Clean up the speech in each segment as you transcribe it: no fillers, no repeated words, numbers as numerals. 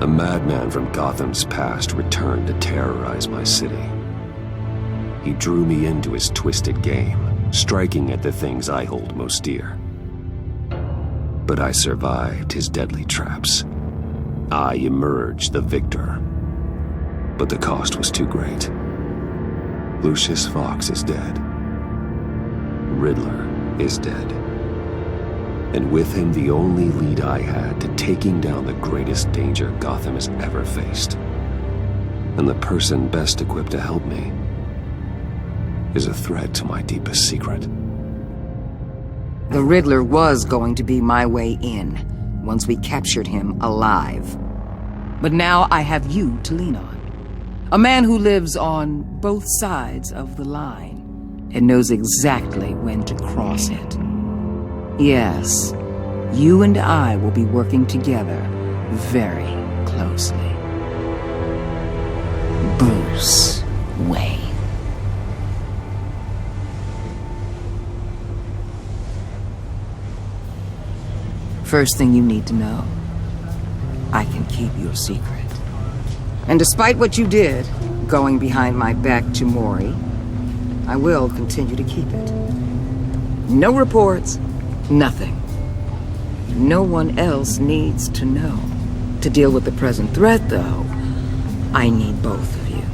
A madman from Gotham's past returned to terrorize my city. He drew me into his twisted game, striking at the things I hold most dear. But I survived his deadly traps. I emerged the victor. But the cost was too great. Lucius Fox is dead. Riddler is dead. And with him, the only lead I had to taking down the greatest danger Gotham has ever faced. And the person best equipped to help me is a threat to my deepest secret. The Riddler was going to be my way in, once we captured him alive. But now I have you to lean on. A man who lives on both sides of the line and knows exactly when to cross it. Yes, you and I will be working together very closely. Bruce Wayne. First thing you need to know, I can keep your secret. And despite what you did, going behind my back to Mori, I will continue to keep it. No reports, nothing. No one else needs to know. To deal with the present threat, though, I need both of you.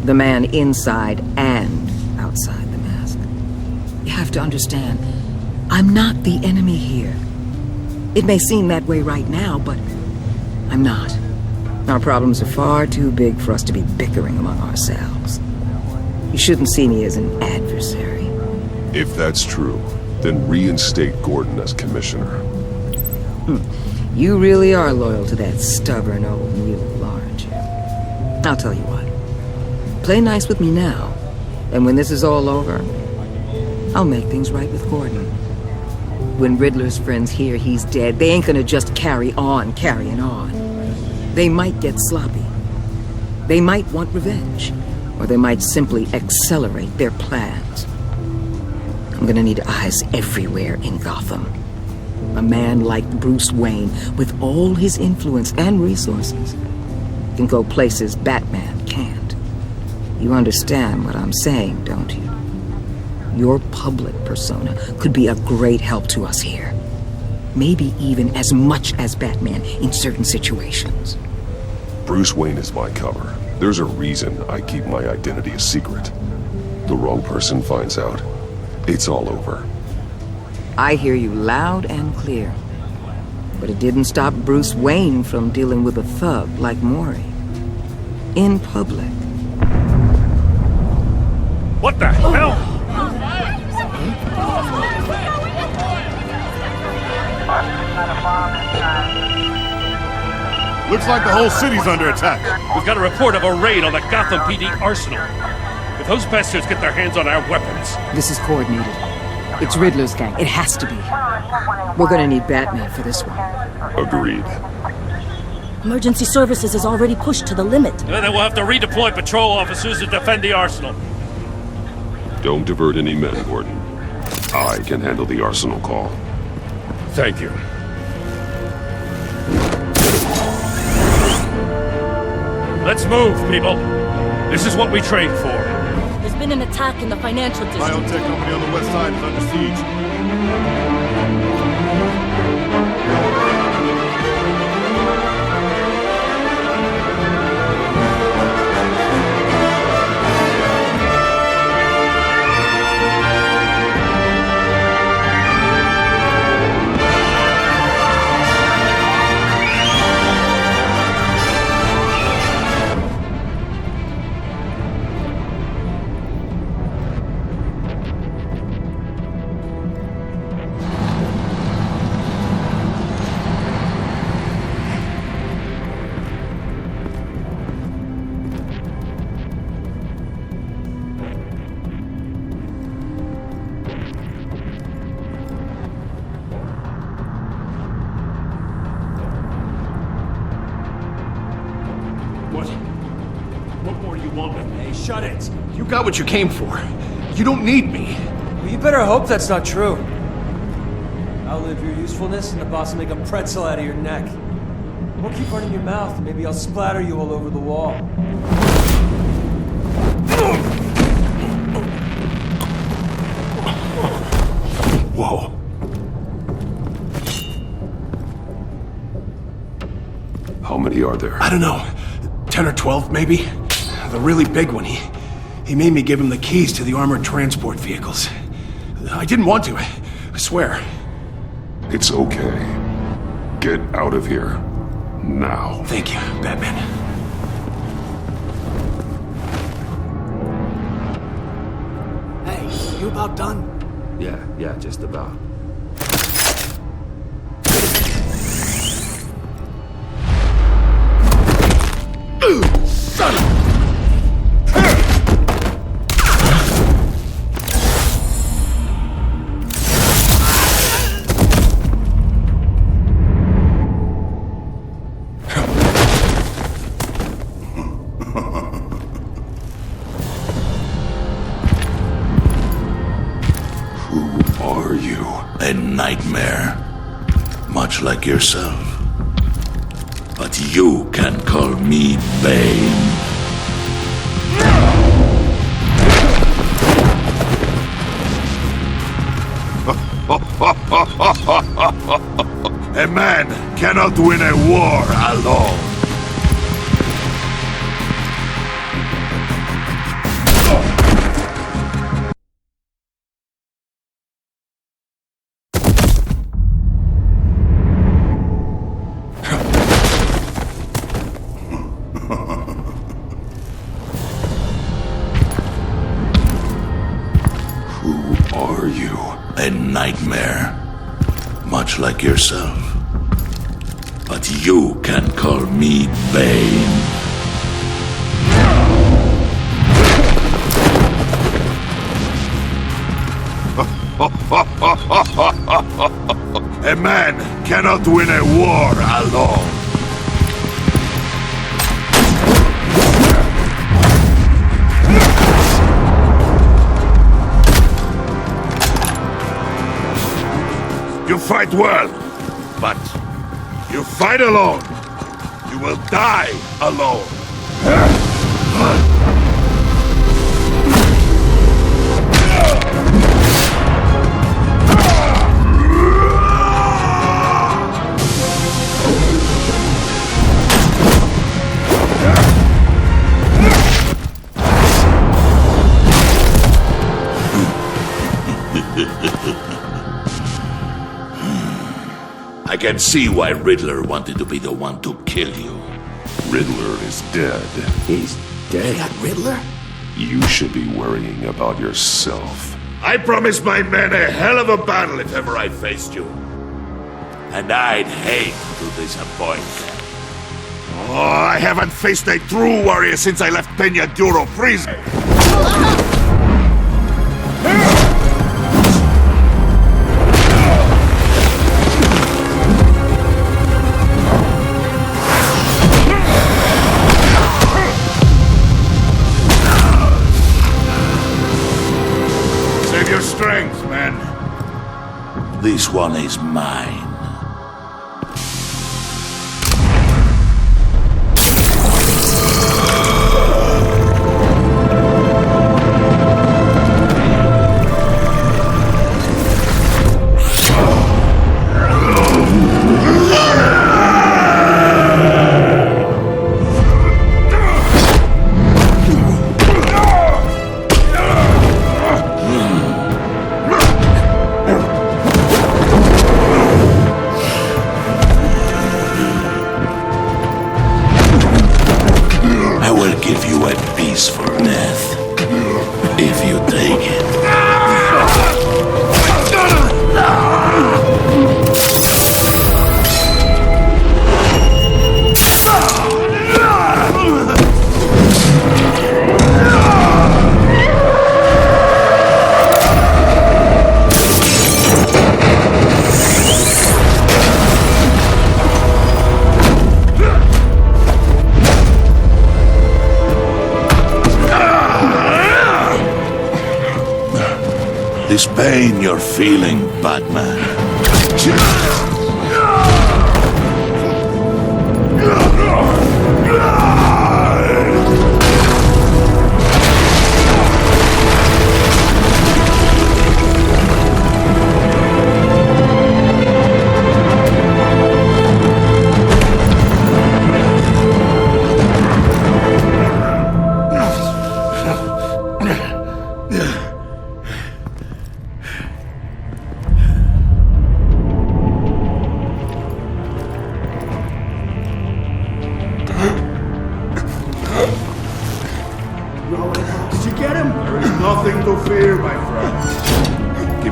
The man inside and outside the mask. You have to understand, I'm not the enemy here. It may seem that way right now, but I'm not. Our problems are far too big for us to be bickering among ourselves. You shouldn't see me as an adversary. If that's true, then reinstate Gordon as commissioner. You really are loyal to that stubborn old mule, aren't you? I'll tell you what. Play nice with me now, and when this is all over, I'll make things right with Gordon. When Riddler's friends hear he's dead, they ain't gonna just carry on carrying on. They might get sloppy. They might want revenge. Or they might simply accelerate their plans. I'm gonna need eyes everywhere in Gotham. A man like Bruce Wayne, with all his influence and resources, can go places Batman can't. You understand what I'm saying, don't you? Your public persona could be a great help to us here. Maybe even as much as Batman in certain situations. Bruce Wayne is my cover. There's a reason I keep my identity a secret. The wrong person finds out, it's all over. I hear you loud and clear. But it didn't stop Bruce Wayne from dealing with a thug like Mori. In public. What the hell? Looks like the whole city's under attack. We've got a report of a raid on the Gotham PD arsenal. If those bastards get their hands on our weapons... This is coordinated. It's Riddler's gang. It has to be. We're gonna need Batman for this one. Agreed. Emergency services is already pushed to the limit. Then we'll have to redeploy patrol officers to defend the arsenal. Don't divert any men, Gordon. I can handle the arsenal call. Thank you. Let's move, people. This is what we trained for. There's been an attack in the financial district. Biotech company on the west side is under siege. What more do you want with me? Hey, shut it. You got what you came for. You don't need me. Well, you better hope that's not true. Outlive your usefulness and the boss will make a pretzel out of your neck. Don't keep running your mouth. Maybe I'll splatter you all over the wall. Whoa. How many are there? I don't know. 10 or 12, maybe? The really big one, he made me give him the keys to the armored transport vehicles. I didn't want to, I swear. It's okay. Get out of here. Now. Thank you, Batman. Hey, you about done? Yeah, just about. Son of... A nightmare, much like yourself. But you can call me Bane. A man cannot win a war alone. A nightmare, much like yourself. But you can call me Bane. A man cannot win a war alone. You fight well, but you fight alone. You will die alone. I can see why Riddler wanted to be the one to kill you. Riddler is dead. He's dead? They got Riddler? You should be worrying about yourself. I promised my men a hell of a battle if ever I faced you. And I'd hate to disappoint them. Oh, I haven't faced a true warrior since I left Peña Duro prison. Save your strength, man. This one is mine. Give you a peaceful death, if you take it. This pain you're feeling, Batman.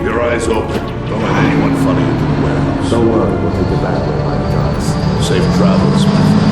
Keep your eyes open. Don't let anyone follow you to the warehouse. Don't worry, we'll take it back with my promise. Safe travels, my friends.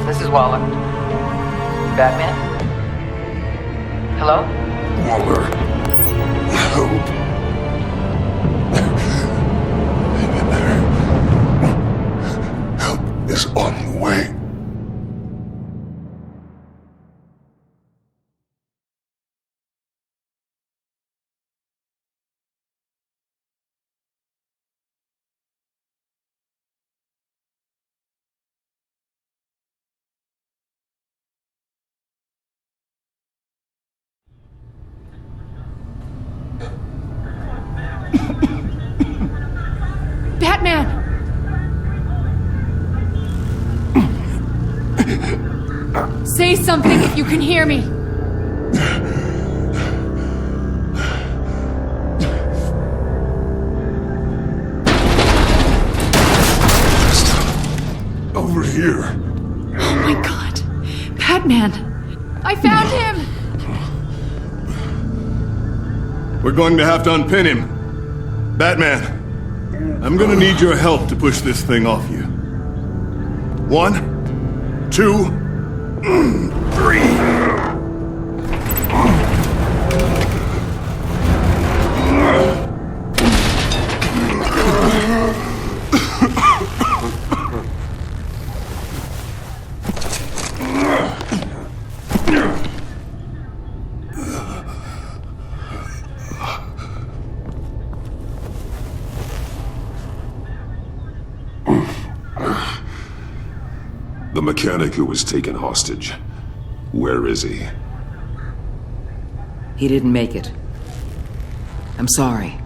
This is Waller. Batman? Hello? Waller. Help. Help is on the way. Batman! Say something if you can hear me. Over here. Oh my god. Batman! I found him! We're going to have to unpin him. Batman, I'm gonna need your help to push this thing off you. 1, 2, 3. The mechanic who was taken hostage. Where is he? He didn't make it. I'm sorry.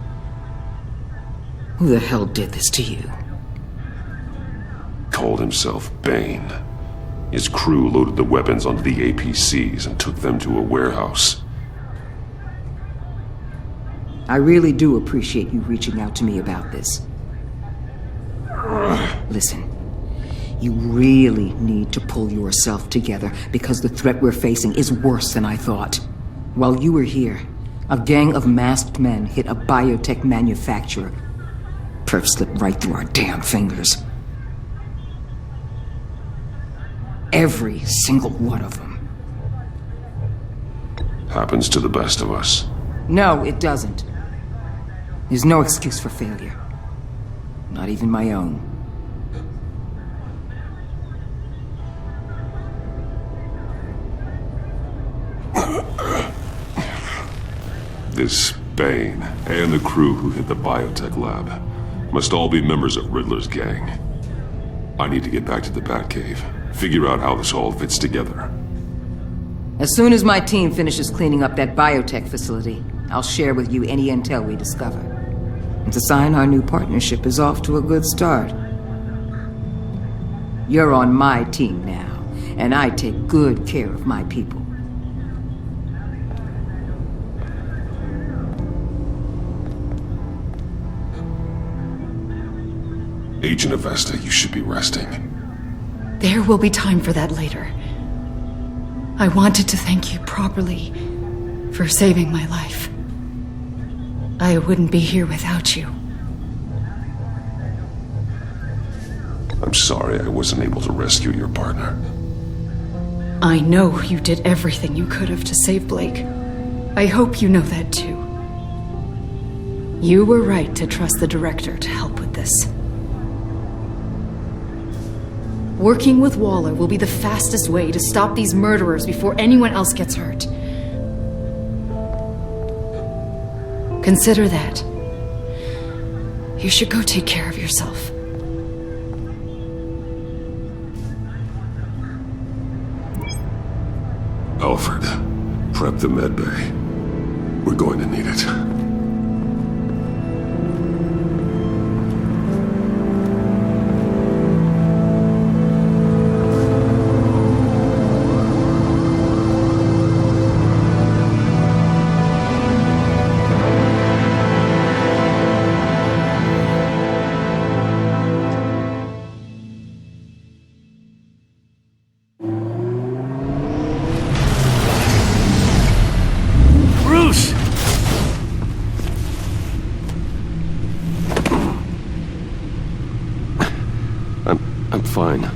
Who the hell did this to you? Called himself Bane. His crew loaded the weapons onto the APCs and took them to a warehouse. I really do appreciate you reaching out to me about this. Listen, you really need to pull yourself together because the threat we're facing is worse than I thought. While you were here, a gang of masked men hit a biotech manufacturer. Perf slipped right through our damn fingers. Every single one of them. Happens to the best of us. No, it doesn't. There's no excuse for failure. Not even my own. This Bane and the crew who hit the biotech lab must all be members of Riddler's gang. I need to get back to the Batcave, figure out how this all fits together. As soon as my team finishes cleaning up that biotech facility, I'll share with you any intel we discover. It's a sign our new partnership is off to a good start. You're on my team now, and I take good care of my people. Agent Avesta, you should be resting. There will be time for that later. I wanted to thank you properly for saving my life. I wouldn't be here without you. I'm sorry I wasn't able to rescue your partner. I know you did everything you could have to save Blake. I hope you know that too. You were right to trust the director to help with this. Working with Waller will be the fastest way to stop these murderers before anyone else gets hurt. Consider that. You should go take care of yourself. Alfred, prep the med bay. We're going to need it. Bruce! I'm fine.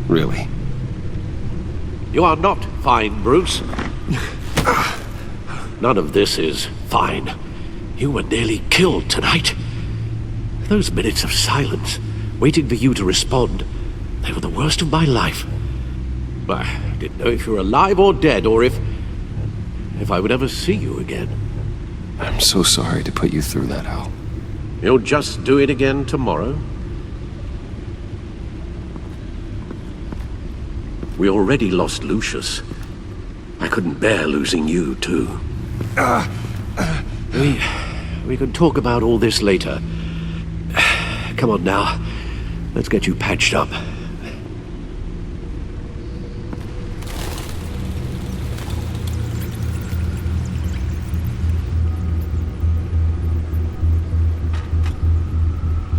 Really. You are not fine, Bruce. None of this is fine. You were nearly killed tonight. Those minutes of silence, waiting for you to respond, they were the worst of my life. I didn't know if you were alive or dead, or if I would ever see you again. I'm so sorry to put you through that, Al. You'll just do it again tomorrow? We already lost Lucius. I couldn't bear losing you, too. We can talk about all this later. Come on now. Let's get you patched up.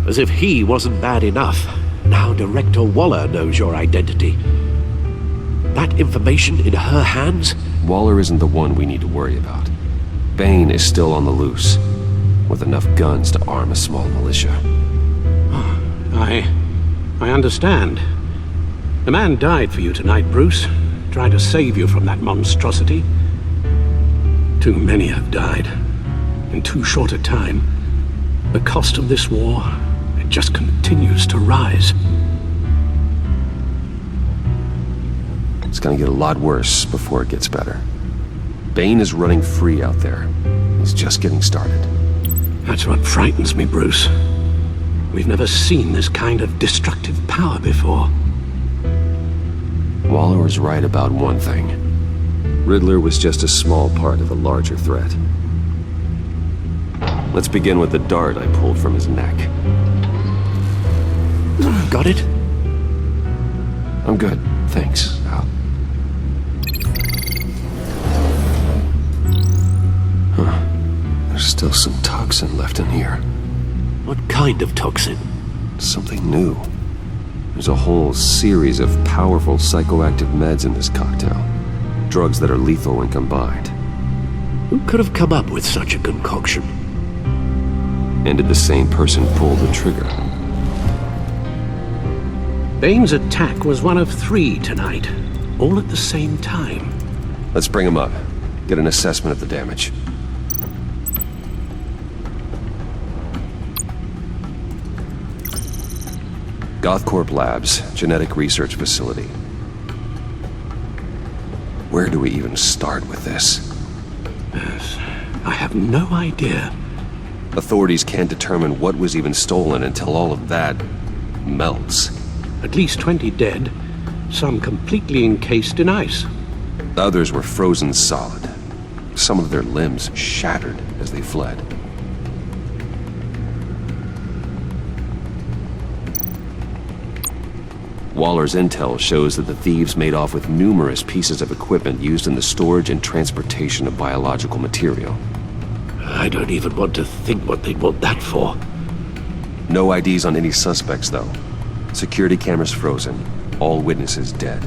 As if he wasn't bad enough, now Director Waller knows your identity. That information in her hands? Waller isn't the one we need to worry about. Bane is still on the loose, with enough guns to arm a small militia. I understand. The man died for you tonight, Bruce. Trying to save you from that monstrosity. Too many have died. In too short a time. The cost of this war, it just continues to rise. It's gonna get a lot worse before it gets better. Bane is running free out there. He's just getting started. That's what frightens me, Bruce. We've never seen this kind of destructive power before. Waller was right about one thing. Riddler was just a small part of a larger threat. Let's begin with the dart I pulled from his neck. Got it? I'm good, thanks, Al. Huh. There's still some toxin left in here. What kind of toxin? Something new. There's a whole series of powerful psychoactive meds in this cocktail. Drugs that are lethal when combined. Who could have come up with such a concoction? And did the same person pull the trigger? Bane's attack was one of 3 tonight, all at the same time. Let's bring him up. Get an assessment of the damage. Gothcorp Labs, genetic research facility. Where do we even start with this? Yes, I have no idea. Authorities can't determine what was even stolen until all of that melts. At least 20 dead, some completely encased in ice. Others were frozen solid. Some of their limbs shattered as they fled. Waller's intel shows that the thieves made off with numerous pieces of equipment used in the storage and transportation of biological material. I don't even want to think what they'd want that for. No IDs on any suspects, though. Security cameras frozen. All witnesses dead.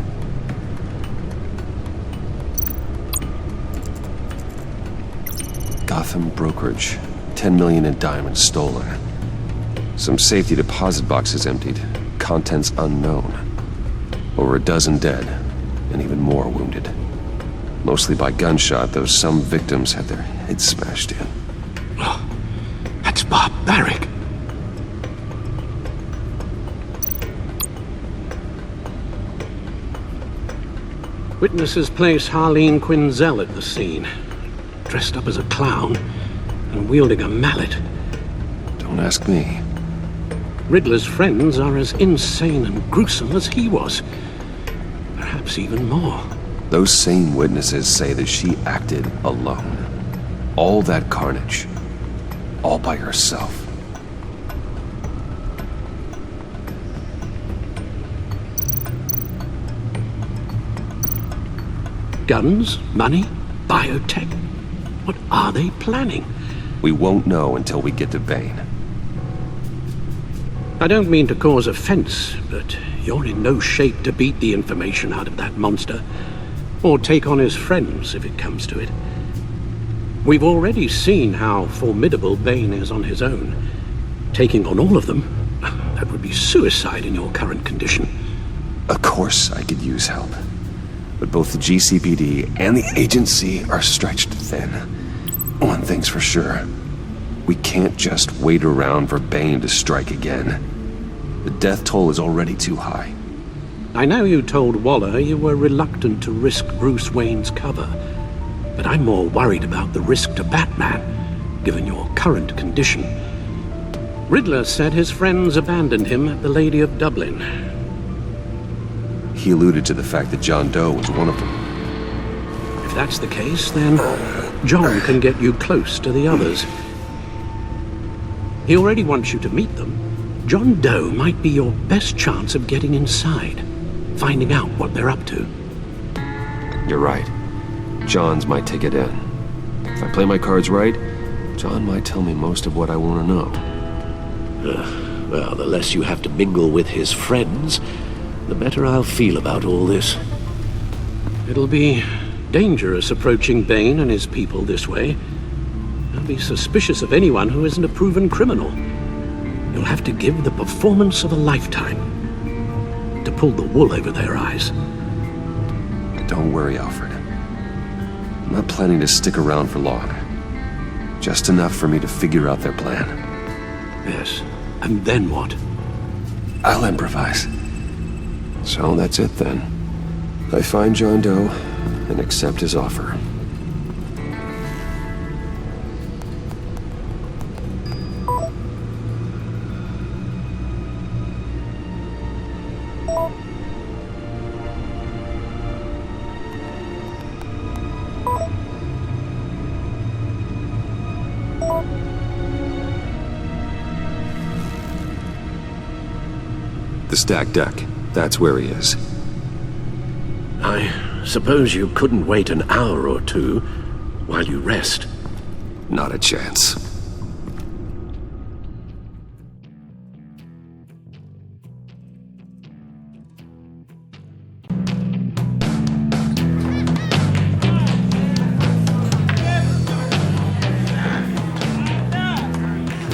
Gotham brokerage. 10 million in diamonds stolen. Some safety deposit boxes emptied. Contents unknown. Over a dozen dead, and even more wounded. Mostly by gunshot, though some victims had their heads smashed in. Oh, that's barbaric. Witnesses place Harleen Quinzel at the scene, dressed up as a clown, and wielding a mallet. Don't ask me. Riddler's friends are as insane and gruesome as he was. Perhaps even more. Those same witnesses say that she acted alone. All that carnage. All by herself. Guns, money, biotech. What are they planning? We won't know until we get to Bane. I don't mean to cause offense, but you're in no shape to beat the information out of that monster, or take on his friends if it comes to it. We've already seen how formidable Bane is on his own. Taking on all of them, that would be suicide in your current condition. Of course I could use help. But both the GCPD and the agency are stretched thin. One thing's for sure. We can't just wait around for Bane to strike again. The death toll is already too high. I know you told Waller you were reluctant to risk Bruce Wayne's cover, but I'm more worried about the risk to Batman, given your current condition. Riddler said his friends abandoned him at the Lady of Dublin. He alluded to the fact that John Doe was one of them. If that's the case, then John can get you close to the others. He already wants you to meet them. John Doe might be your best chance of getting inside, finding out what they're up to. You're right. John's my ticket in. If I play my cards right, John might tell me most of what I want to know. Well, the less you have to mingle with his friends, the better I'll feel about all this. It'll be dangerous approaching Bane and his people this way. I'll be suspicious of anyone who isn't a proven criminal. You'll have to give the performance of a lifetime to pull the wool over their eyes. Don't worry, Alfred. I'm not planning to stick around for long. Just enough for me to figure out their plan. Yes, and then what? I'll improvise. So that's it then. I find John Doe and accept his offer. The stacked deck. That's where he is. I suppose you couldn't wait an hour or two while you rest? Not a chance.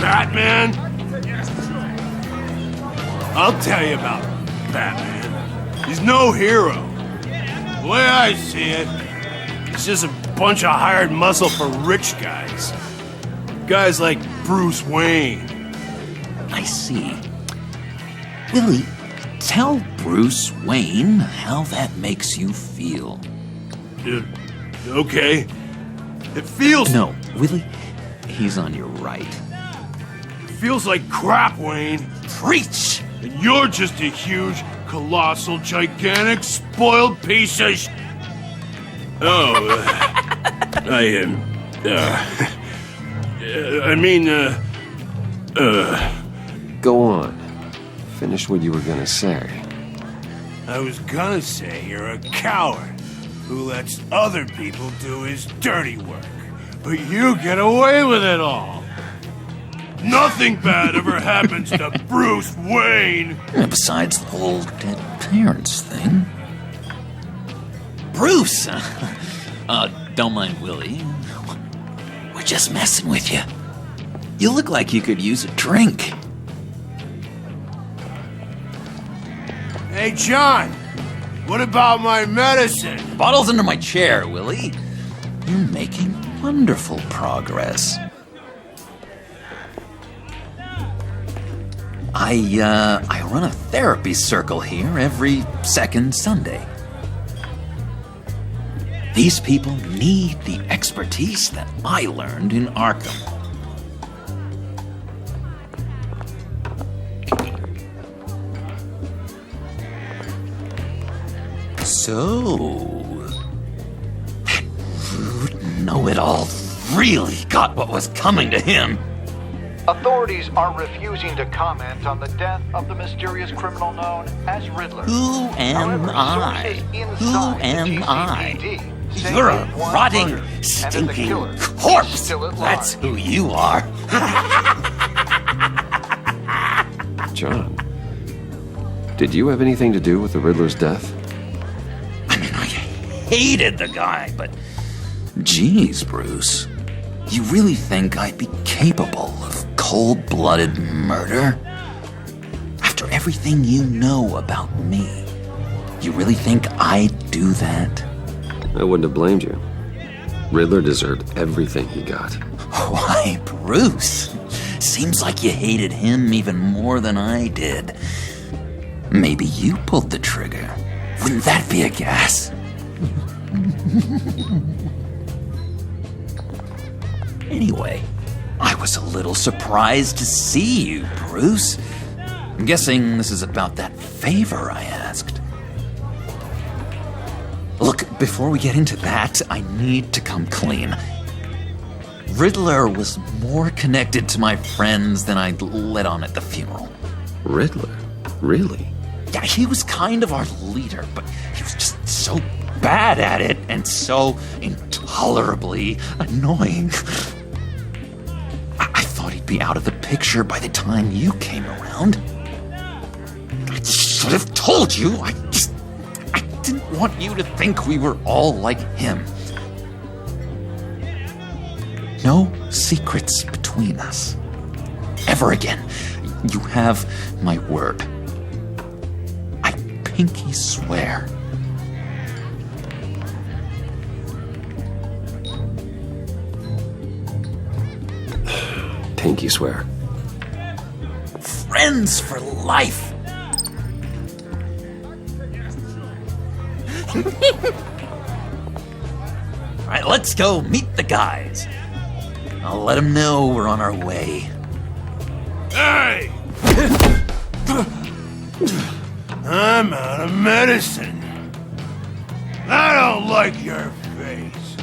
Batman? I'll tell you about Batman. He's no hero. The way I see it, he's just a bunch of hired muscle for rich guys. Guys like Bruce Wayne. I see. Willie, tell Bruce Wayne how that makes you feel. Okay. It feels... No, Willie, he's on your right. It feels like crap, Wayne. Preach! And you're just a huge, colossal, gigantic, spoiled piece of Go on. Finish what you were gonna say. I was gonna say you're a coward who lets other people do his dirty work. But you get away with it all. Nothing bad ever happens to Bruce Wayne. Besides the whole dead parents thing. Bruce! Don't mind Willie. We're just messing with you. You look like you could use a drink. Hey, John. What about my medicine? Bottle's under my chair, Willie. You're making wonderful progress. I run a therapy circle here every second Sunday. These people need the expertise that I learned in Arkham. So, that rude know-it-all really got what was coming to him. Authorities are refusing to comment on the death of the mysterious criminal known as Riddler. Who am I? Who am I? You're a rotting, stinking corpse. That's who you are. John, did you have anything to do with the Riddler's death? I mean, I hated the guy, but geez, Bruce, you really think I'd be capable of cold-blooded murder? After everything you know about me, you really think I'd do that? I wouldn't have blamed you. Riddler deserved everything he got. Why, Bruce? Seems like you hated him even more than I did. Maybe you pulled the trigger. Wouldn't that be a gas? Anyway, I was a little surprised to see you, Bruce. I'm guessing this is about that favor I asked. Look, before we get into that, I need to come clean. Riddler was more connected to my friends than I'd let on at the funeral. Riddler? Really? Yeah, he was kind of our leader, but he was just so bad at it and so intolerably annoying. I thought he'd be out of the picture by the time you came around. I should have told you. I didn't want you to think we were all like him. No secrets between us. Ever again. You have my word. I pinky swear. Pinky swear. Friends for life. All right, let's go meet the guys. I'll let them know we're on our way. Hey! I'm out of medicine. I don't like your face.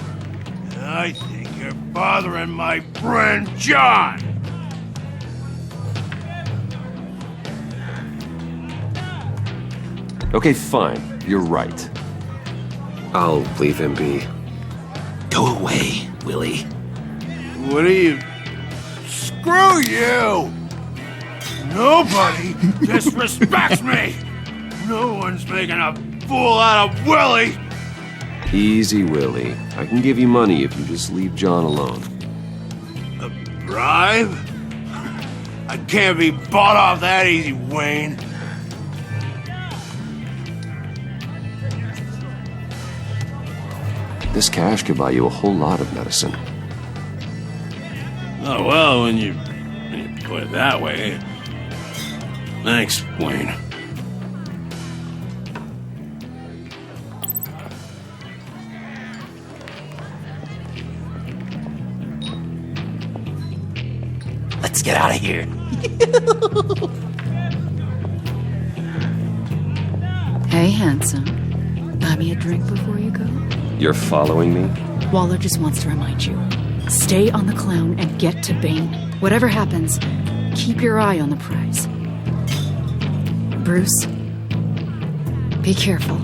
I think you're bothering my friend John. Okay, fine. You're right. I'll leave him be. Go away, Willie. What are you... Screw you! Nobody disrespects me! No one's making a fool out of Willie! Easy, Willie. I can give you money if you just leave John alone. A bribe? I can't be bought off that easy, Wayne. This cash could buy you a whole lot of medicine. Oh, well, when you put it that way. Thanks, Wayne. Let's get out of here. Hey, handsome. Buy me a drink before you go? You're following me? Waller just wants to remind you. Stay on the clown and get to Bane. Whatever happens, keep your eye on the prize. Bruce, be careful.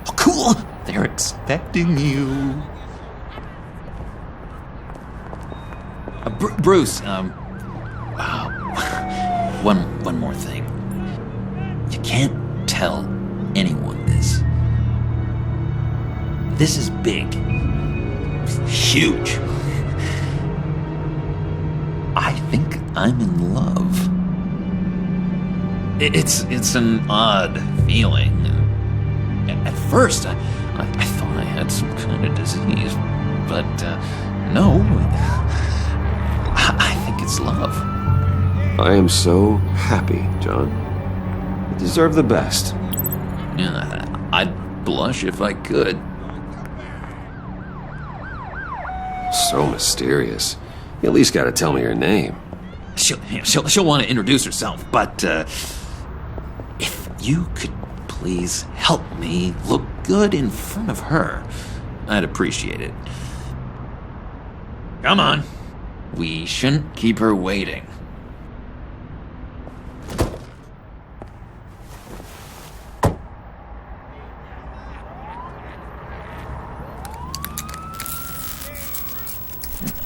Oh, cool! They're expecting you. Bruce, one more thing. You can't tell anyone this. This is big. Huge. I think I'm in love. It's an odd feeling. At first, I thought I had some kind of disease, but no. I think it's love. I am so happy, John. You deserve the best. Yeah, blush if I could. So mysterious. You at least gotta tell me her name. She'll want to introduce herself, but if you could please help me look good in front of her, I'd appreciate it. Come on. We shouldn't keep her waiting.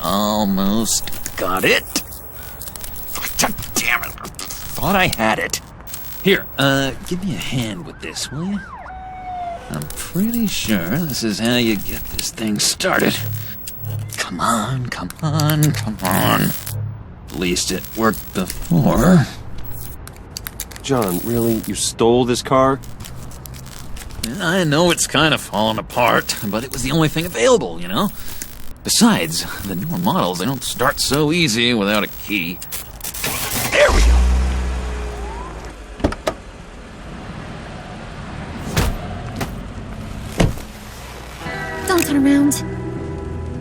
Almost got it. Damn it. Thought I had it. Here, give me a hand with this, will you? I'm pretty sure this is how you get this thing started. Come on, come on, come on. At least it worked before. John, really? You stole this car? I know it's kind of falling apart, but it was the only thing available, you know? Besides, the newer models, they don't start so easy without a key. There we go! Don't turn around.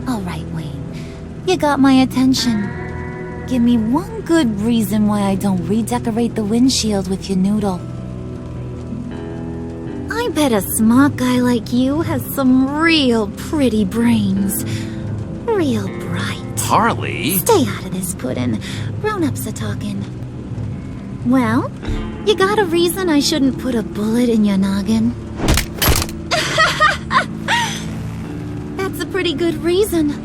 All right, Wayne. You got my attention. Give me one good reason why I don't redecorate the windshield with your noodle. I bet a smart guy like you has some real pretty brains. Real bright. Harley? Stay out of this, Puddin'. Grown-ups are talking. Well, you got a reason I shouldn't put a bullet in your noggin? That's a pretty good reason.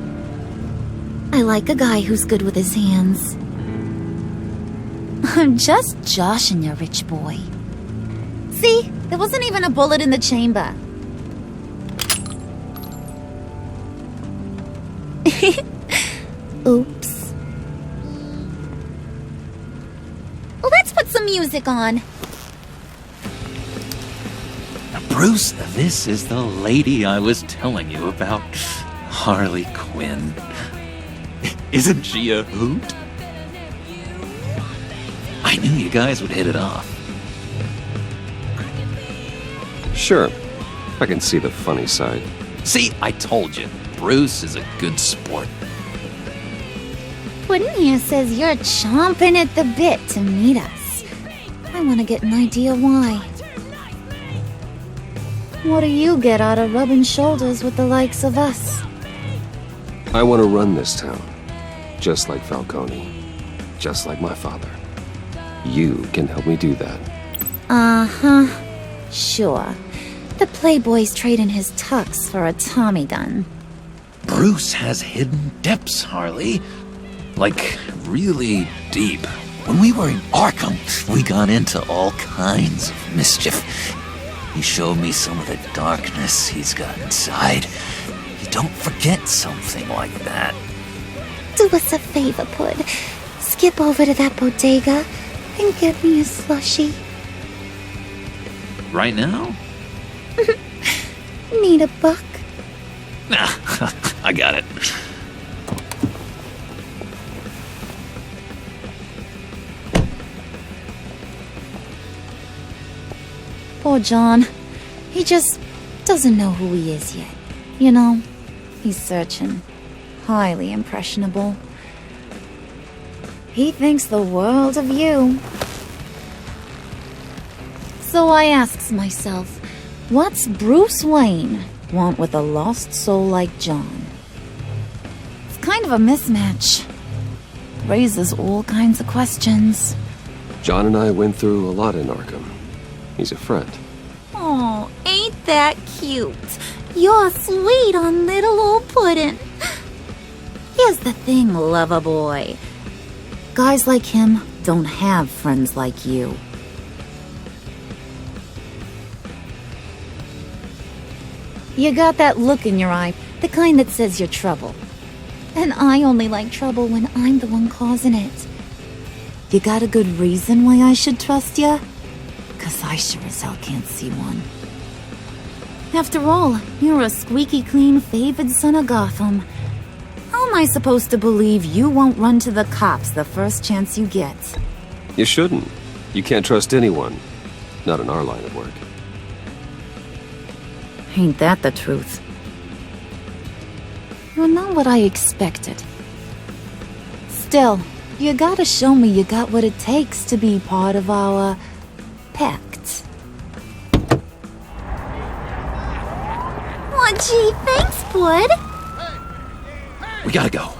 I like a guy who's good with his hands. I'm just joshing you, rich boy. See? There wasn't even a bullet in the chamber. Oops. Let's put some music on. Now, Bruce, this is the lady I was telling you about. Harley Quinn. Isn't she a hoot? I knew you guys would hit it off. Sure. I can see the funny side. See, I told you. Bruce is a good sport. Puddin' here says you're chomping at the bit to meet us. I want to get an idea why. What do you get out of rubbing shoulders with the likes of us? I want to run this town. Just like Falcone. Just like my father. You can help me do that. Uh-huh. Sure. The playboy's trading his tux for a Tommy gun. Bruce has hidden depths, Harley. Like, really deep. When we were in Arkham, we got into all kinds of mischief. He showed me some of the darkness he's got inside. You don't forget something like that. Do us a favor, Pud. Skip over to that bodega and get me a slushie. Right now? Need a buck? Nah, I got it. Poor John. He just doesn't know who he is yet. You know, he's searching. Highly impressionable. He thinks the world of you. So I asks myself, what's Bruce Wayne want with a lost soul like John? It's kind of a mismatch. Raises all kinds of questions. John and I went through a lot in Arkham. He's a friend. Oh, ain't that cute? You're sweet on little old Puddin'. Here's the thing, lover boy. Guys like him don't have friends like you. You got that look in your eye, the kind that says you're trouble. And I only like trouble when I'm the one causing it. You got a good reason why I should trust you? 'Cause I sure as hell can't see one. After all, you're a squeaky clean favored son of Gotham. How am I supposed to believe you won't run to the cops the first chance you get? You shouldn't. You can't trust anyone. Not in our line of work. Ain't that the truth? You're not what I expected. Still, you gotta show me you got what it takes to be part of our pact. Aw, gee, thanks, bud. We gotta go.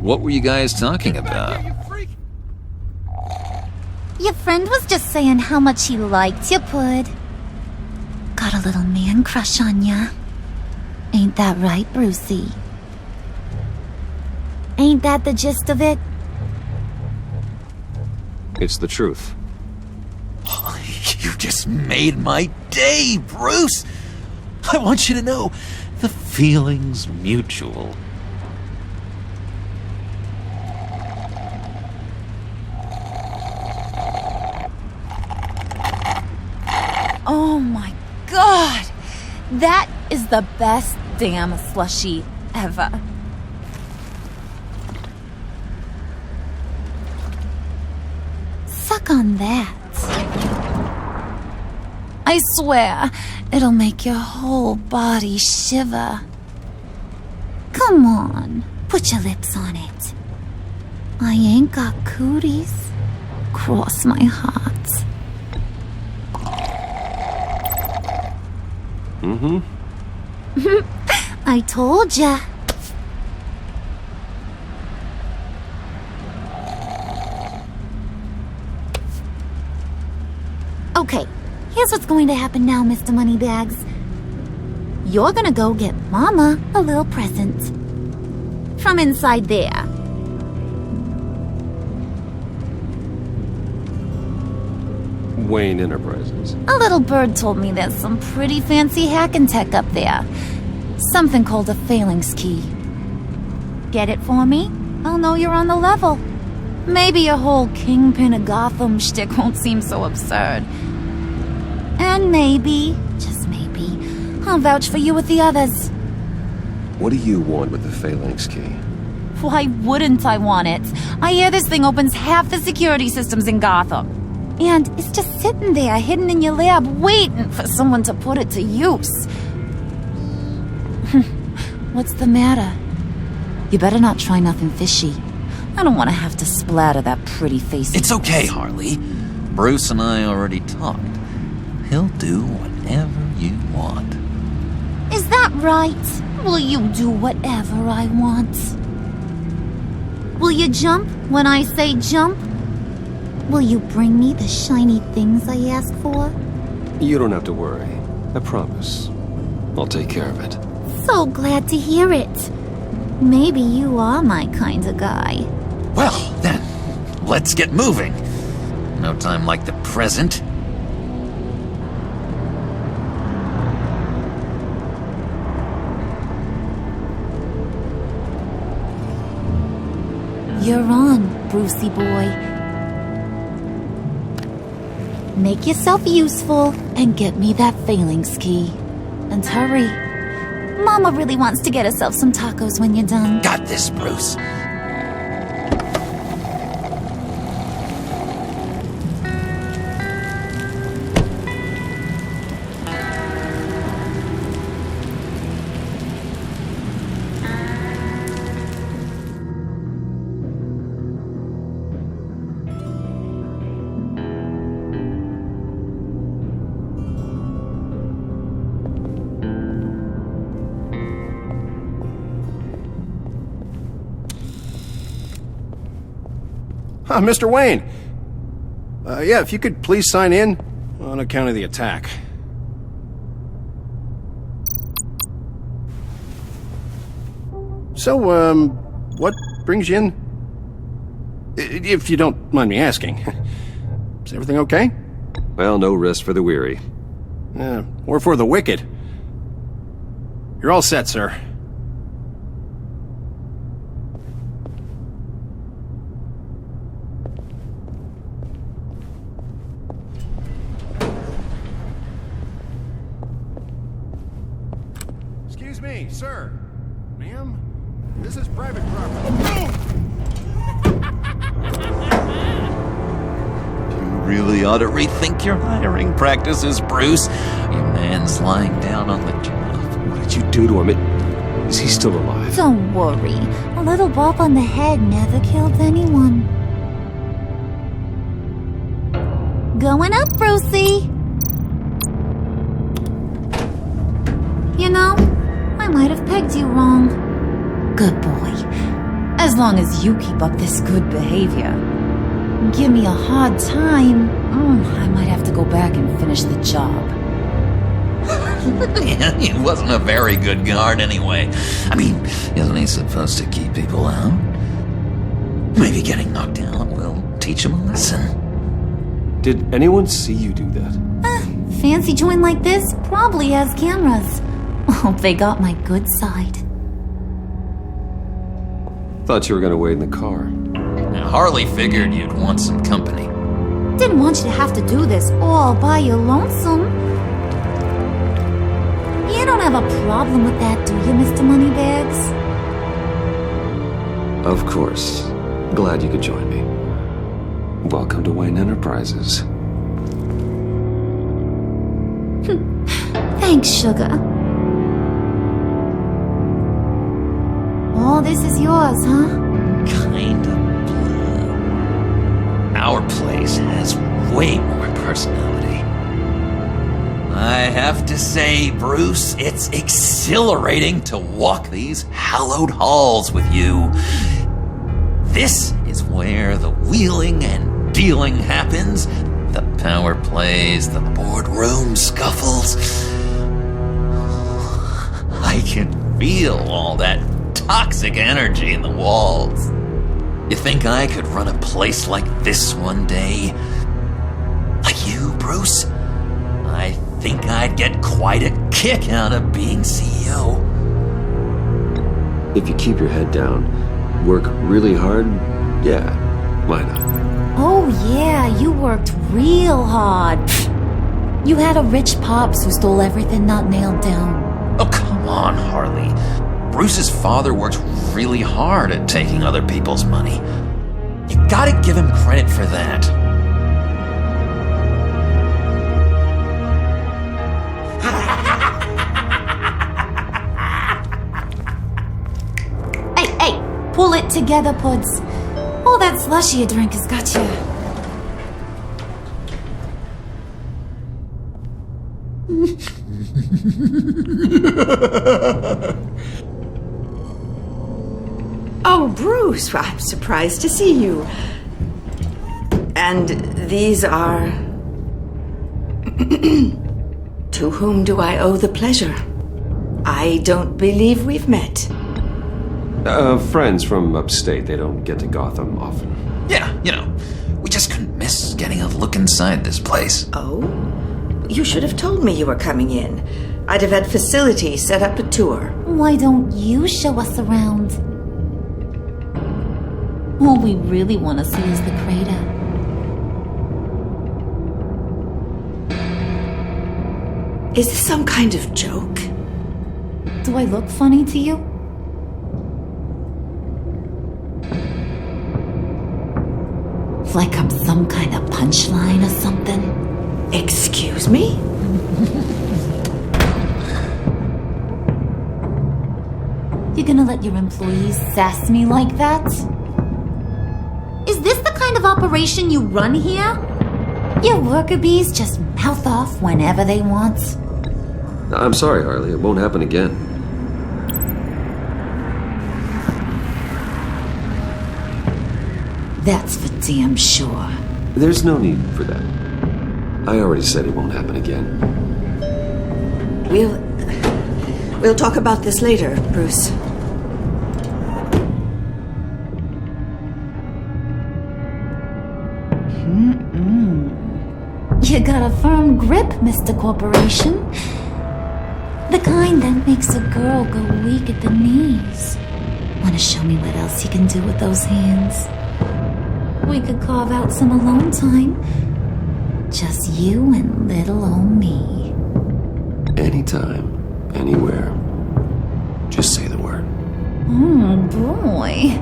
What were you guys talking about? Your friend was just saying how much he liked you, bud. Got a little man crush on ya. Ain't that right, Brucey? Ain't that the gist of it? It's the truth. You just made my day, Bruce! I want you to know, the feeling's mutual. Oh my god! That is the best damn slushie ever. Suck on that. I swear, it'll make your whole body shiver. Come on, put your lips on it. I ain't got cooties. Cross my heart. Mm-hmm. I told ya. Okay, here's what's going to happen now, Mr. Moneybags. You're gonna go get Mama a little present. From inside there. Wayne Enterprises. A little bird told me there's some pretty fancy hacking tech up there. Something called a phalanx key. Get it for me? I'll know you're on the level. Maybe your whole Kingpin of Gotham shtick won't seem so absurd. And maybe, just maybe, I'll vouch for you with the others. What do you want with the phalanx key? Why wouldn't I want it? I hear this thing opens half the security systems in Gotham. And it's just sitting there, hidden in your lab, waiting for someone to put it to use. What's the matter? You better not try nothing fishy. I don't want to have to splatter that pretty face. It's okay, Harley. Bruce and I already talked. He'll do whatever you want. Is that right? Will you do whatever I want? Will you jump when I say jump? Will you bring me the shiny things I ask for? You don't have to worry. I promise. I'll take care of it. So glad to hear it. Maybe you are my kind of guy. Well, then, let's get moving. No time like the present. You're on, Brucey boy. Make yourself useful and get me that phalanx key. And hurry. Mama really wants to get herself some tacos when you're done. Got this, Bruce. Mr. Wayne. Yeah, if you could please sign in on account of the attack. So, what brings you in? If you don't mind me asking. Is everything okay? Well, no rest for the weary. Or for the wicked. You're all set, sir. Excuse me, sir. Ma'am, this is private property. really ought to rethink your hiring practices, Bruce. Your man's lying down on the job. What did you do to him? Is he still alive? Don't worry. A little bump on the head never killed anyone. Going up, Brucey. You know, I might have pegged you wrong. Good boy. As long as you keep up this good behavior. Give me a hard time, I might have to go back and finish the job. Yeah, he wasn't a very good guard anyway. I mean, isn't he supposed to keep people out? Maybe getting knocked out will teach him a lesson. Did anyone see you do that? Fancy joint like this probably has cameras. Hope they got my good side. Thought you were gonna wait in the car. Now, Harley figured you'd want some company. Didn't want you to have to do this all by your lonesome. You don't have a problem with that, do you, Mr. Moneybags? Of course. Glad you could join me. Welcome to Wayne Enterprises. Thanks, sugar. All this is yours, huh? Kinda blue. Our place has way more personality. I have to say, Bruce, it's exhilarating to walk these hallowed halls with you. This is where the wheeling and dealing happens, the power plays, the boardroom scuffles. I can feel all that toxic energy in the walls. You think I could run a place like this one day? Like you, Bruce? I think I'd get quite a kick out of being CEO. If you keep your head down, work really hard, yeah, why not? Oh yeah, you worked real hard. You had a rich pops who stole everything not nailed down. Oh, come on, Harley. Bruce's father worked really hard at taking other people's money. You gotta give him credit for that. Hey, pull it together, Puds. All that slushy you drink has got you. Oh, Bruce, I'm surprised to see you. And these are... To whom do I owe the pleasure? I don't believe we've met. Friends from upstate. They don't get to Gotham often. Yeah, you know, we just couldn't miss getting a look inside this place. Oh? You should have told me you were coming in. I'd have had facilities set up a tour. Why don't you show us around? All we really want to see is the crater. Is this some kind of joke? Do I look funny to you? Like I'm some kind of punchline or something? Excuse me? You gonna let your employees sass me like that? Is this the kind of operation you run here? Your worker bees just mouth off whenever they want. I'm sorry, Harley. It won't happen again. That's for damn sure. There's no need for that. I already said it won't happen again. We'll talk about this later, Bruce. You got a firm grip, Mr. Corporation. The kind that makes a girl go weak at the knees. Wanna show me what else you can do with those hands? We could carve out some alone time. Just you and little old me. Anytime, anywhere. Just say the word. Oh boy.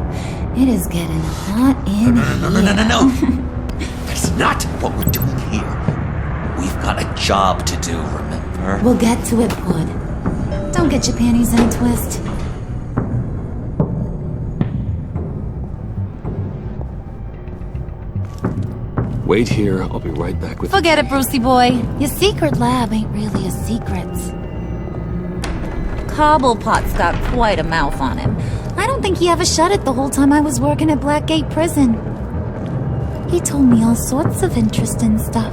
It is getting hot in here. No. That's not what we're doing. job to do, remember? We'll get to it, Bud. Don't get your panties in a twist. Wait here, I'll be right back with Forget it, Brucey boy. Your secret lab ain't really a secret. Cobblepot's got quite a mouth on him. I don't think he ever shut it the whole time I was working at Blackgate Prison. He told me all sorts of interesting stuff.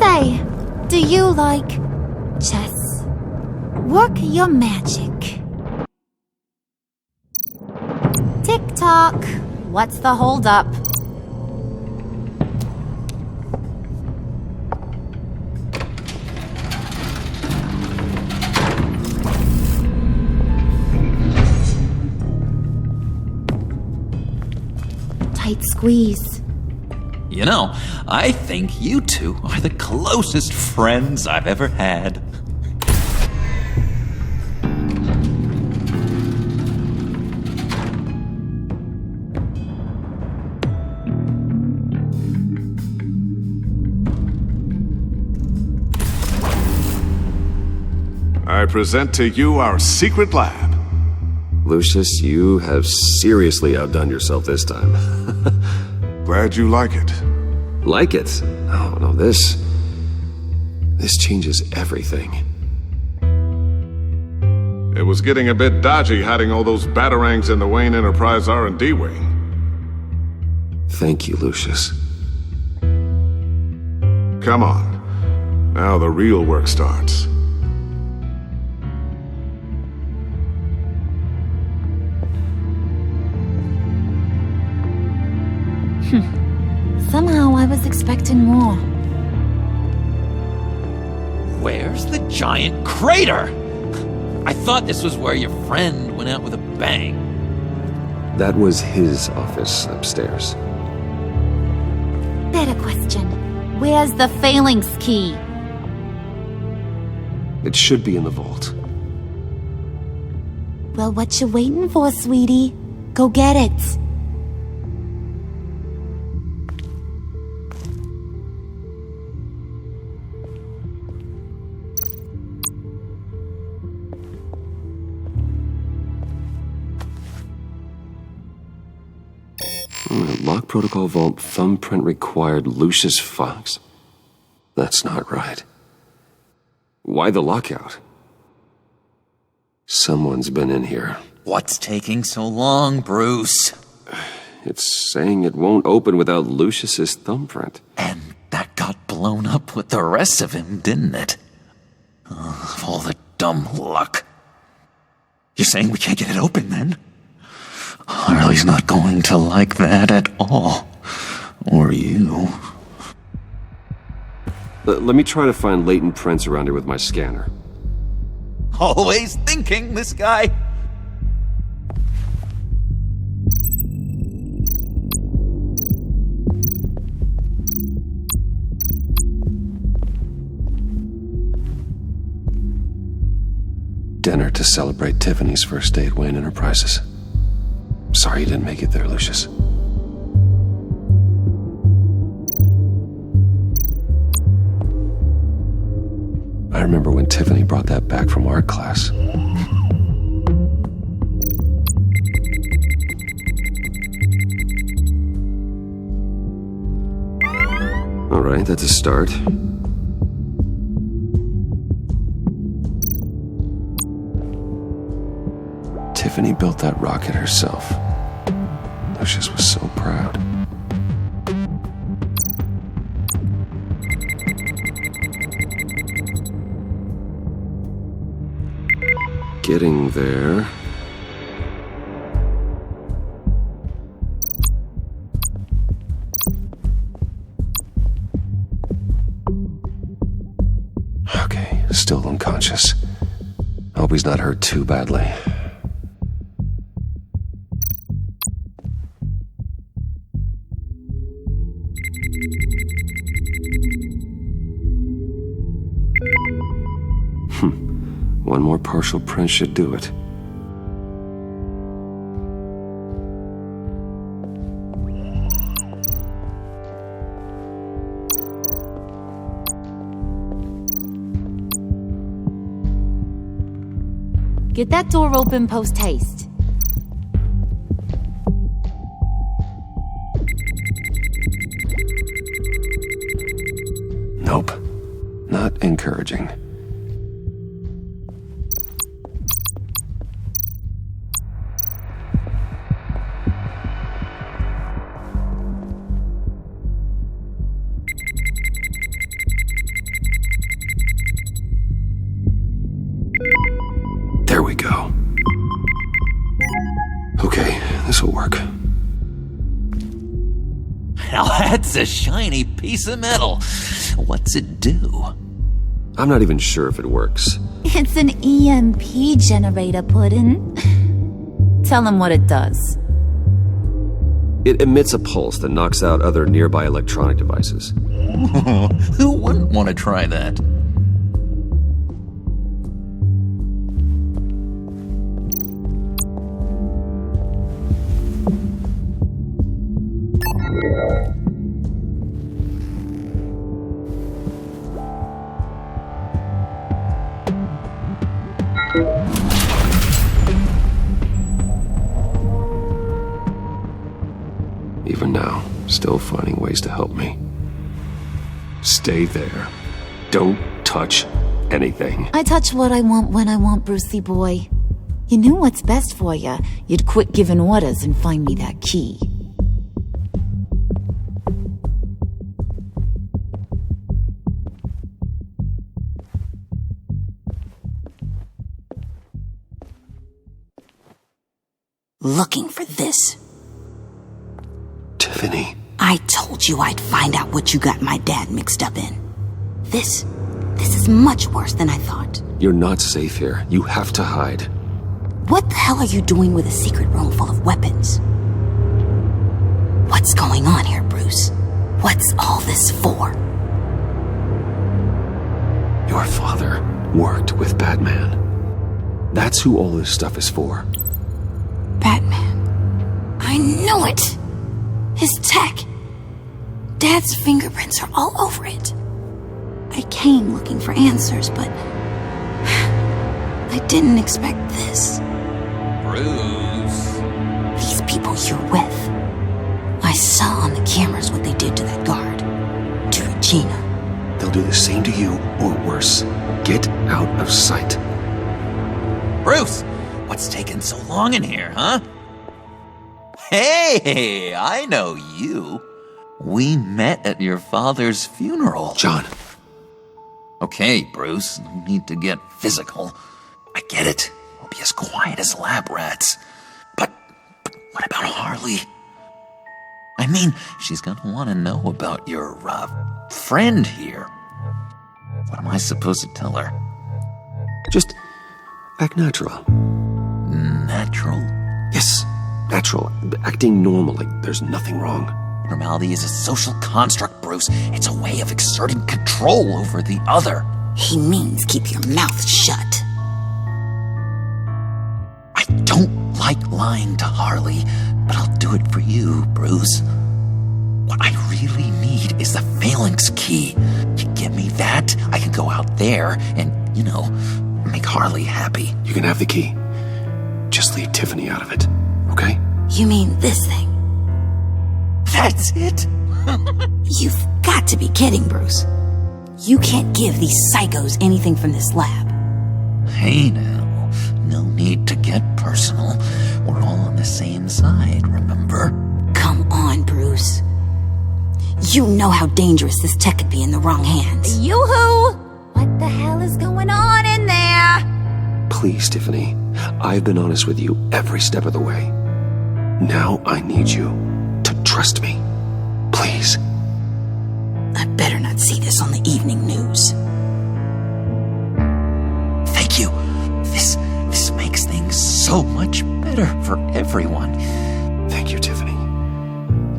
Say, do you like chess? Work your magic. Tick-tock. What's the holdup? Tight squeeze. You know, I think you two are the closest friends I've ever had. I present to you our secret lab. Lucius, you have seriously outdone yourself this time. Glad you like it. Like it? Oh, no, this changes everything. It was getting a bit dodgy hiding all those batarangs in the Wayne Enterprise R&D wing. Thank you, Lucius. Come on. Now the real work starts. Somehow I was expecting more. Where's the giant crater? I thought this was where your friend went out with a bang. That was his office upstairs. Better question. Where's the phalanx key? It should be in the vault. Well, what you waiting for, sweetie? Go get it. Lock protocol vault thumbprint required Lucius Fox. That's not right. Why the lockout? Someone's been in here. What's taking so long, Bruce? It's saying it won't open without Lucius's thumbprint. And that got blown up with the rest of him, didn't it? Oh, all the dumb luck. You're saying we can't get it open, then? Harley's not going to like that at all. Or you. Let me try to find latent prints around here with my scanner. Always thinking, this guy. Dinner to celebrate Tiffany's first day at Wayne Enterprises. Sorry you didn't make it there, Lucius. I remember when Tiffany brought that back from art class. All right, that's a start. Tiffany built that rocket herself. Lucius was so proud. Getting there. Okay, still unconscious. Hope he's not hurt too badly. One more partial print should do it. Get that door open post-haste. Nope. Not encouraging. There we go. Okay, this'll work. Now that's a shiny piece of metal. What's it do? I'm not even sure if it works. It's an EMP generator, Puddin'. Tell him what it does. It emits a pulse that knocks out other nearby electronic devices. Who wouldn't want to try that? Even now, still finding ways to help me. Stay there. Don't touch anything. I touch what I want when I want, Brucey boy. You knew what's best for you. You'd quit giving orders and find me that key. Looking for this. Tiffany. I told you I'd find out what you got my dad mixed up in. This is much worse than I thought. You're not safe here. You have to hide. What the hell are you doing with a secret room full of weapons? What's going on here, Bruce? What's all this for? Your father worked with Batman. That's who all this stuff is for. Batman. I knew it! His tech. Dad's fingerprints are all over it. I came looking for answers, but I didn't expect this. Bruce. These people you're with. I saw on the cameras what they did to that guard. To Regina. They'll do the same to you, or worse. Get out of sight. Bruce, what's taking so long in here, huh? Hey, I know you. We met at your father's funeral. John. Okay, Bruce, no need to get physical. I get it. We'll be as quiet as lab rats. But what about Harley? I mean, she's gonna want to know about your, friend here. What am I supposed to tell her? Just act natural. Natural? Yes, natural. Acting normal, like there's nothing wrong. Normality is a social construct, Bruce. It's a way of exerting control over the other. He means keep your mouth shut. I don't like lying to Harley, but I'll do it for you, Bruce. What I really need is the phalanx key. You give me that, I can go out there and, make Harley happy. You can have the key. Just leave Tiffany out of it, okay? You mean this thing? That's it? You've got to be kidding, Bruce. You can't give these psychos anything from this lab. Hey now, no need to get personal. We're all on the same side, remember? Come on, Bruce. You know how dangerous this tech could be in the wrong hands. Yoo-hoo! What the hell is going on in there? Please, Tiffany. I've been honest with you every step of the way. Now I need you to trust me. Please. I better not see this on the evening news. Thank you. This makes things so much better for everyone. Thank you, Tiffany.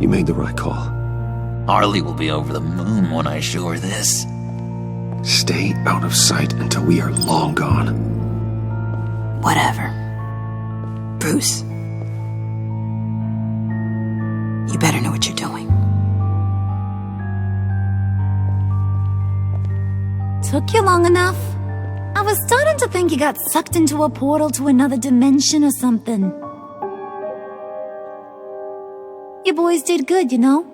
You made the right call. Harley will be over the moon when I show her this. Stay out of sight until we are long gone. Whatever. Bruce. You better know what you're doing. Took you long enough? I was starting to think you got sucked into a portal to another dimension or something. You boys did good, you know?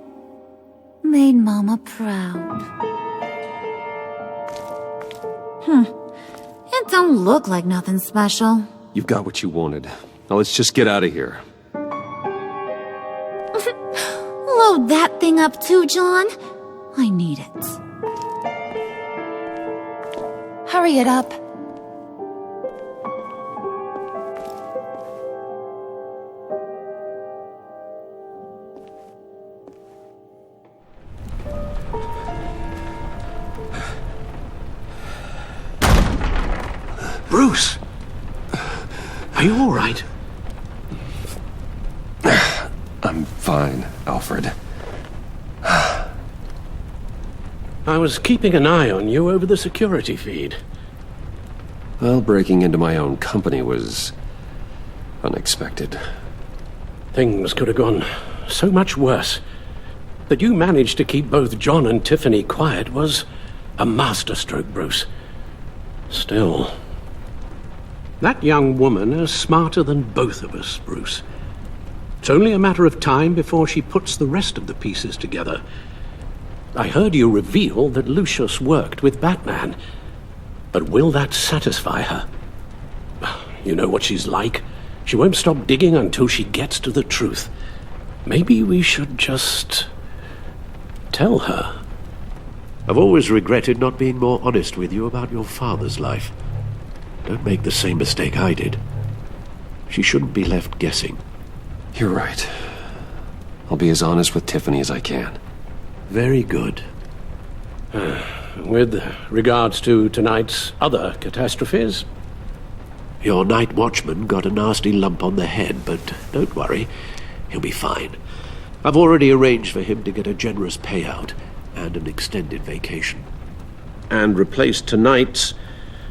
Made Mama proud. It don't look like nothing special. You've got what you wanted. Now let's just get out of here. Load that thing up too, John. I need it. Hurry it up. Bruce! Are you all right? I'm fine, Alfred. I was keeping an eye on you over the security feed. Well, breaking into my own company was unexpected. Things could have gone so much worse. That you managed to keep both John and Tiffany quiet was a masterstroke, Bruce. Still, that young woman is smarter than both of us, Bruce. It's only a matter of time before she puts the rest of the pieces together. I heard you reveal that Lucius worked with Batman. But will that satisfy her? You know what she's like. She won't stop digging until she gets to the truth. Maybe we should just tell her. I've always regretted not being more honest with you about your father's life. Don't make the same mistake I did. She shouldn't be left guessing. You're right. I'll be as honest with Tiffany as I can. Very good. With regards to tonight's other catastrophes? Your night watchman got a nasty lump on the head, but don't worry. He'll be fine. I've already arranged for him to get a generous payout and an extended vacation. And replaced tonight's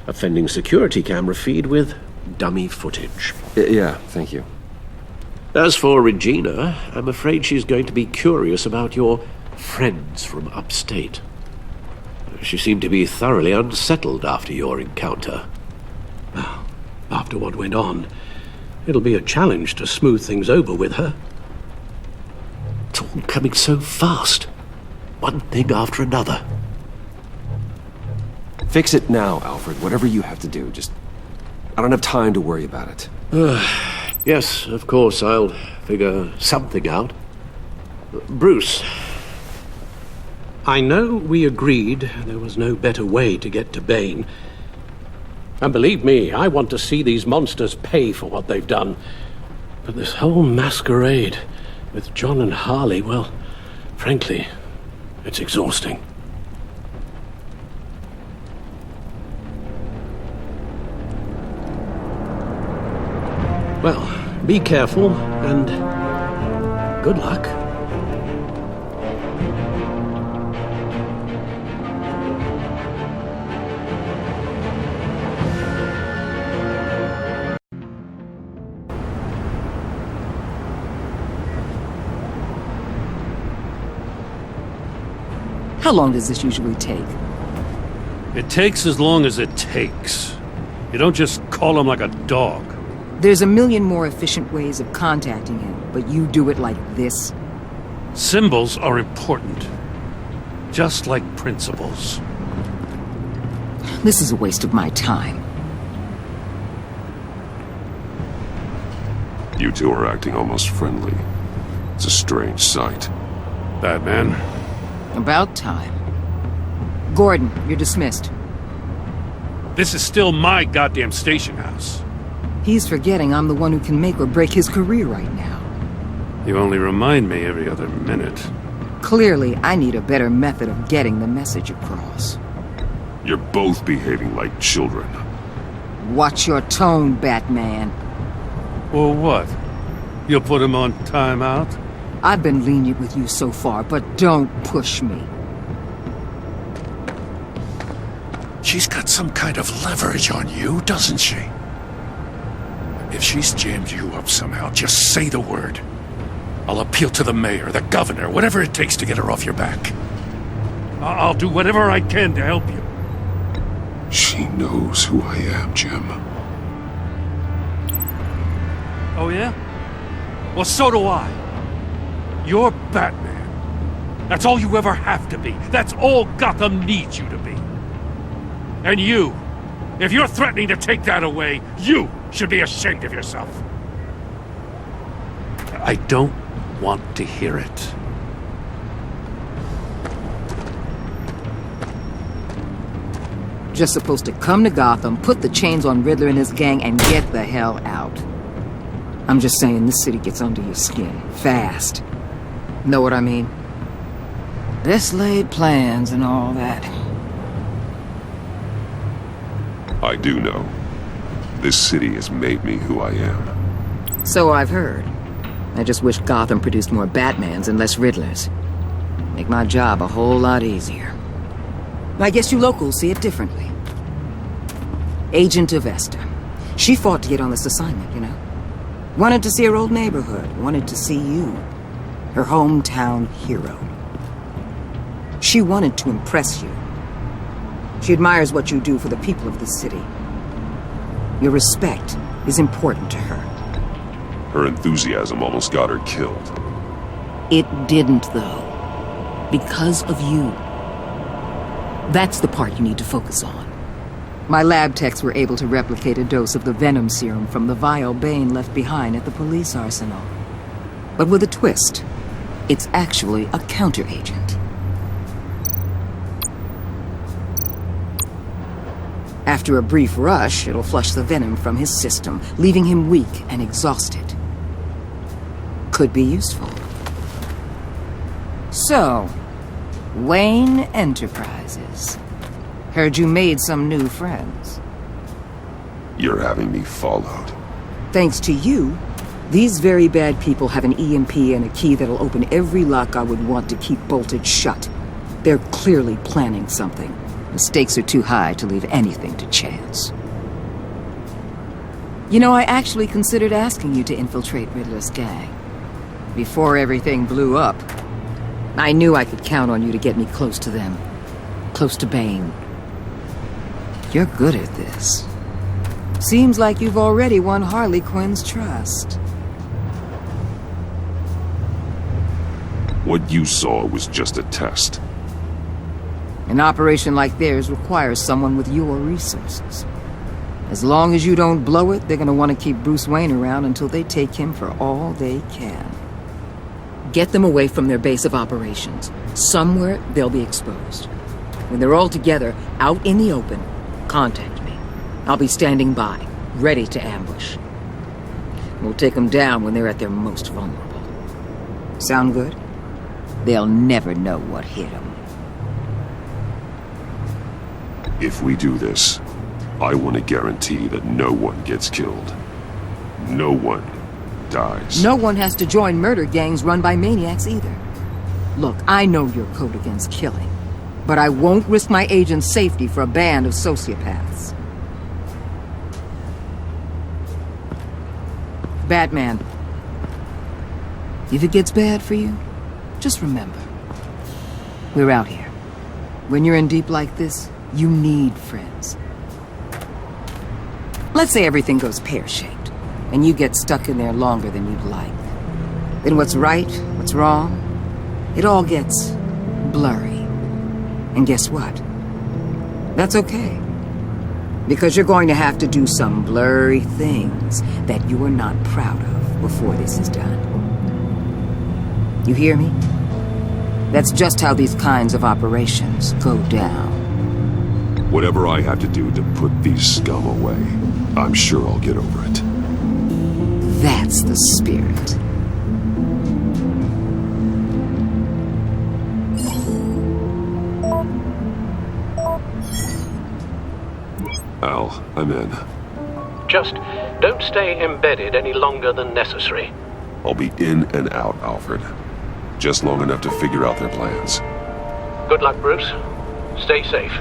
offending security camera feed with dummy footage. Yeah, thank you. As for Regina, I'm afraid she's going to be curious about your friends from upstate. She seemed to be thoroughly unsettled after your encounter. Well, after what went on, it'll be a challenge to smooth things over with her. It's all coming so fast. One thing after another. Fix it now, Alfred. Whatever you have to do. Just... I don't have time to worry about it. Yes, of course, I'll figure something out. Bruce. I know we agreed there was no better way to get to Bane. And believe me, I want to see these monsters pay for what they've done. But this whole masquerade with John and Harley, well, frankly, it's exhausting. Well, be careful, and good luck. How long does this usually take? It takes as long as it takes. You don't just call him like a dog. There's a million more efficient ways of contacting him, but you do it like this? Symbols are important. Just like principles. This is a waste of my time. You two are acting almost friendly. It's a strange sight. Batman? About time. Gordon, you're dismissed. This is still my goddamn station house. He's forgetting I'm the one who can make or break his career right now. You only remind me every other minute. Clearly, I need a better method of getting the message across. You're both behaving like children. Watch your tone, Batman. Or what? You'll put him on timeout? I've been lenient with you so far, but don't push me. She's got some kind of leverage on you, doesn't she? If she's jammed you up somehow, just say the word. I'll appeal to the mayor, the governor, whatever it takes to get her off your back. I'll do whatever I can to help you. She knows who I am, Jim. Oh, yeah? Well, so do I. You're Batman. That's all you ever have to be. That's all Gotham needs you to be. And you, if you're threatening to take that away, you should be ashamed of yourself. I don't want to hear it. Just supposed to come to Gotham, put the chains on Riddler and his gang, and get the hell out. I'm just saying, this city gets under your skin. Fast. Know what I mean? This laid plans and all that. I do know. This city has made me who I am. So I've heard. I just wish Gotham produced more Batmans and less Riddlers. Make my job a whole lot easier. I guess you locals see it differently. Agent Avesta. She fought to get on this assignment, you know? Wanted to see her old neighborhood. Wanted to see you. Her hometown hero. She wanted to impress you. She admires what you do for the people of this city. Your respect is important to her. Her enthusiasm almost got her killed. It didn't, though. Because of you. That's the part you need to focus on. My lab techs were able to replicate a dose of the venom serum from the vial Bane left behind at the police arsenal. But with a twist. It's actually a counter-agent. After a brief rush, it'll flush the venom from his system, leaving him weak and exhausted. Could be useful. So, Wayne Enterprises. Heard you made some new friends. You're having me followed. Thanks to you, these very bad people have an EMP and a key that'll open every lock I would want to keep bolted shut. They're clearly planning something. The stakes are too high to leave anything to chance. You know, I actually considered asking you to infiltrate Riddler's gang. Before everything blew up, I knew I could count on you to get me close to them. Close to Bane. You're good at this. Seems like you've already won Harley Quinn's trust. What you saw was just a test. An operation like theirs requires someone with your resources. As long as you don't blow it, they're gonna want to keep Bruce Wayne around until they take him for all they can. Get them away from their base of operations. Somewhere they'll be exposed. When they're all together, out in the open, contact me. I'll be standing by, ready to ambush. We'll take them down when they're at their most vulnerable. Sound good? They'll never know what hit them. If we do this, I want to guarantee that no one gets killed. No one dies. No one has to join murder gangs run by maniacs either. Look, I know your code against killing, but I won't risk my agent's safety for a band of sociopaths. Batman, if it gets bad for you, just remember, we're out here. When you're in deep like this, you need friends. Let's say everything goes pear-shaped, and you get stuck in there longer than you'd like. Then what's right, what's wrong, it all gets blurry. And guess what? That's okay. Because you're going to have to do some blurry things that you are not proud of before this is done. You hear me? That's just how these kinds of operations go down. Whatever I have to do to put these scum away, I'm sure I'll get over it. That's the spirit. Al, I'm in. Just don't stay embedded any longer than necessary. I'll be in and out, Alfred. Just long enough to figure out their plans. Good luck, Bruce. Stay safe.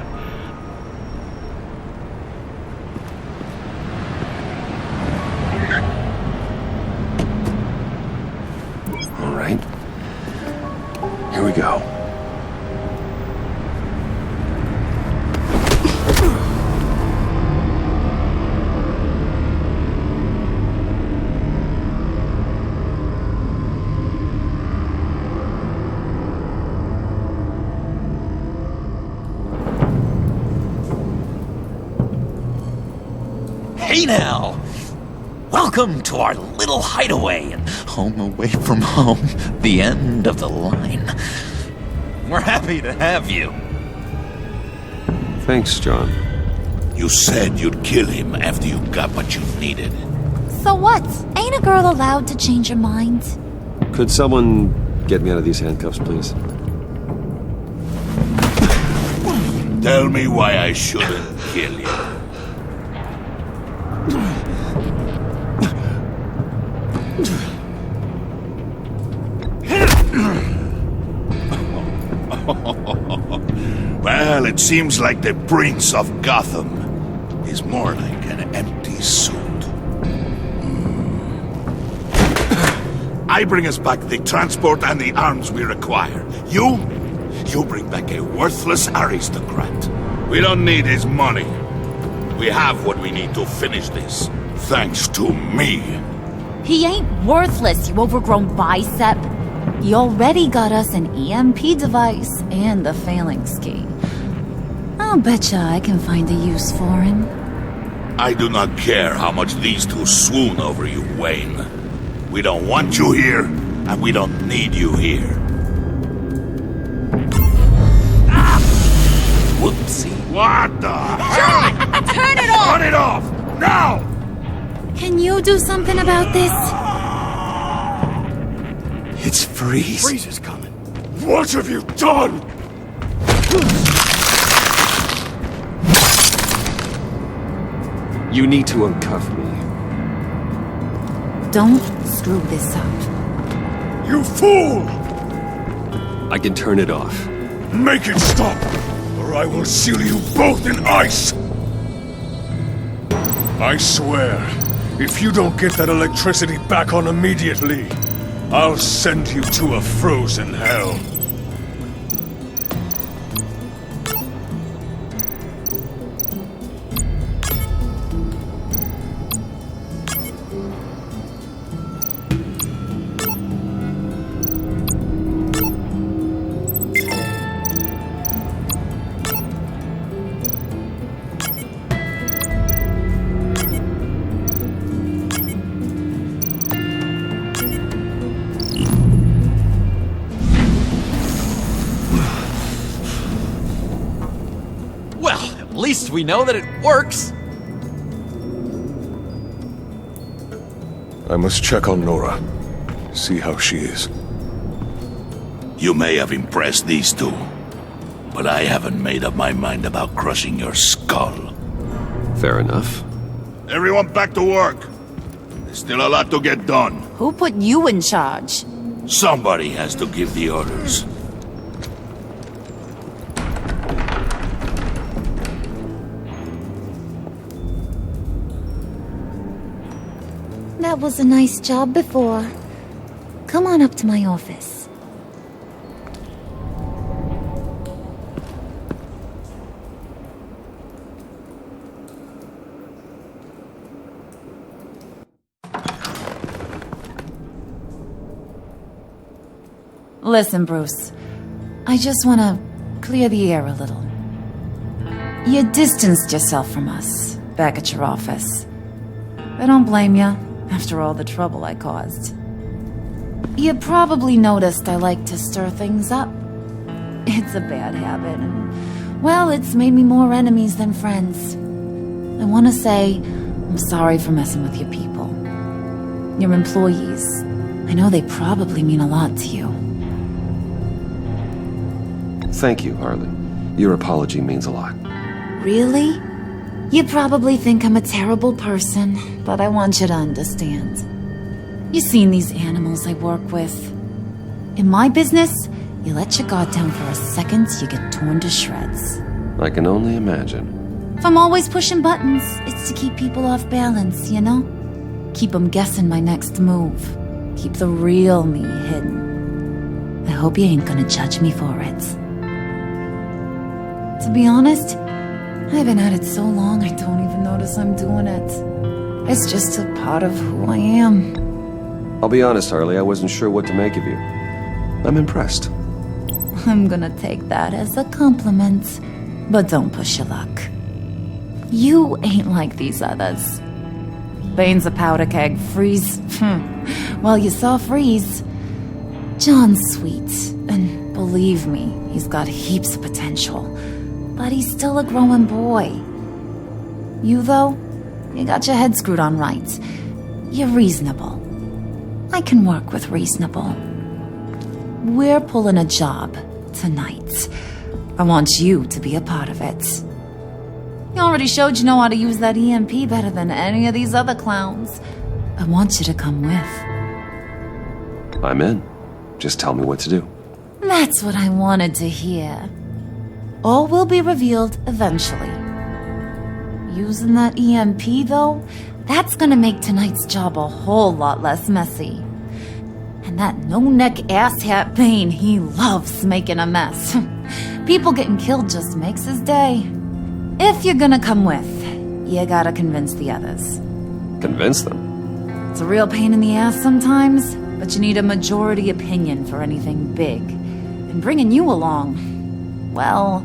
All right. Here we go. Hey now! Welcome to our little hideaway and home away from home, the end of the line. We're happy to have you. Thanks, John. You said you'd kill him after you got what you needed. So what? Ain't a girl allowed to change her mind? Could someone get me out of these handcuffs, please? Tell me why I shouldn't kill you. Well, it seems like the Prince of Gotham is more like an empty suit. I bring us back the transport and the arms we require. You bring back a worthless aristocrat. We don't need his money. We have what we need to finish this, thanks to me. He ain't worthless, you overgrown bicep. He already got us an EMP device and the phalanx key. I'll betcha I can find a use for him. I do not care how much these two swoon over you, Wayne. We don't want you here, and we don't need you here. Ah! Whoopsie. What the? John! Turn it off! Turn it off! Now! Can you do something about this? It's Freeze. Freeze is coming. What have you done? You need to uncuff me. Don't screw this up. You fool! I can turn it off. Make it stop, or I will seal you both in ice! I swear, if you don't get that electricity back on immediately, I'll send you to a frozen hell. At least we know that it works. I must check on Nora. See how she is. You may have impressed these two, but I haven't made up my mind about crushing your skull. Fair enough. Everyone back to work. There's still a lot to get done. Who put you in charge? Somebody has to give the orders. That was a nice job before. Come on up to my office. Listen, Bruce. I just want to clear the air a little. You distanced yourself from us back at your office. I don't blame you, after all the trouble I caused. You probably noticed I like to stir things up. It's a bad habit, and, well, it's made me more enemies than friends. I want to say I'm sorry for messing with your people. Your employees. I know they probably mean a lot to you. Thank you, Harley. Your apology means a lot. Really? You probably think I'm a terrible person, but I want you to understand. You've seen these animals I work with. In my business, you let your guard down for a second, you get torn to shreds. I can only imagine. If I'm always pushing buttons, it's to keep people off balance, you know? Keep them guessing my next move. Keep the real me hidden. I hope you ain't gonna judge me for it. To be honest, I've been at it so long I don't even notice I'm doing it. It's just a part of who I am. I'll be honest, Harley, I wasn't sure what to make of you. I'm impressed. I'm gonna take that as a compliment, but don't push your luck. You ain't like these others. Bane's a powder keg. Freeze. Well, you saw Freeze. John's sweet, and believe me, he's got heaps of potential. But he's still a growing boy. You, though, you got your head screwed on right. You're reasonable. I can work with reasonable. We're pulling a job tonight. I want you to be a part of it. You already showed you know how to use that EMP better than any of these other clowns. I want you to come with. I'm in. Just tell me what to do. That's what I wanted to hear. All will be revealed eventually. Using that EMP, though, that's gonna make tonight's job a whole lot less messy. And that no-neck asshat Bane, he loves making a mess. People getting killed just makes his day. If you're gonna come with, you gotta convince the others. Convince them? It's a real pain in the ass sometimes, but you need a majority opinion for anything big. And bringing you along, well,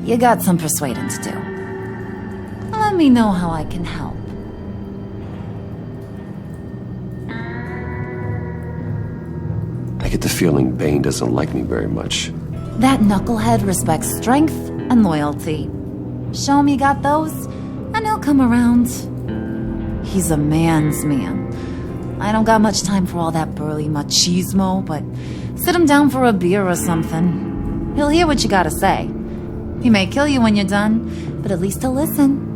you got some persuading to do. Let me know how I can help. I get the feeling Bane doesn't like me very much. That knucklehead respects strength and loyalty. Show him you got those, and he'll come around. He's a man's man. I don't got much time for all that burly machismo, but sit him down for a beer or something. He'll hear what you gotta say. He may kill you when you're done, but at least he'll listen.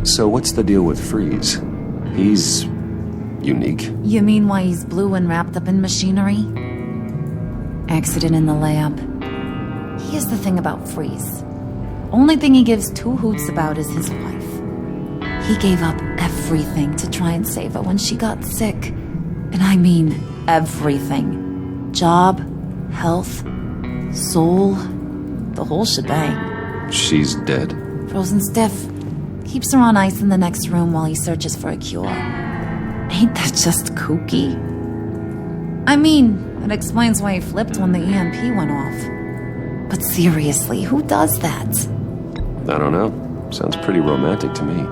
So what's the deal with Freeze? He's unique. You mean why he's blue and wrapped up in machinery? Accident in the lab. Here's the thing about Freeze. Only thing he gives two hoots about is his wife. He gave up everything to try and save her when she got sick. And I mean everything. Job, health, soul, the whole shebang. She's dead? Frozen stiff. Keeps her on ice in the next room while he searches for a cure. Ain't that just kooky? I mean, it explains why he flipped when the EMP went off. But seriously, who does that? I don't know. Sounds pretty romantic to me.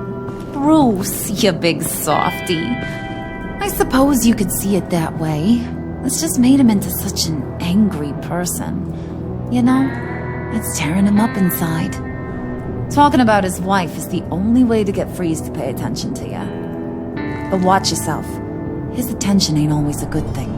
Bruce, you big softy. I suppose you could see it that way. It's just made him into such an angry person. You know, it's tearing him up inside. Talking about his wife is the only way to get Freeze to pay attention to you. But watch yourself. His attention ain't always a good thing.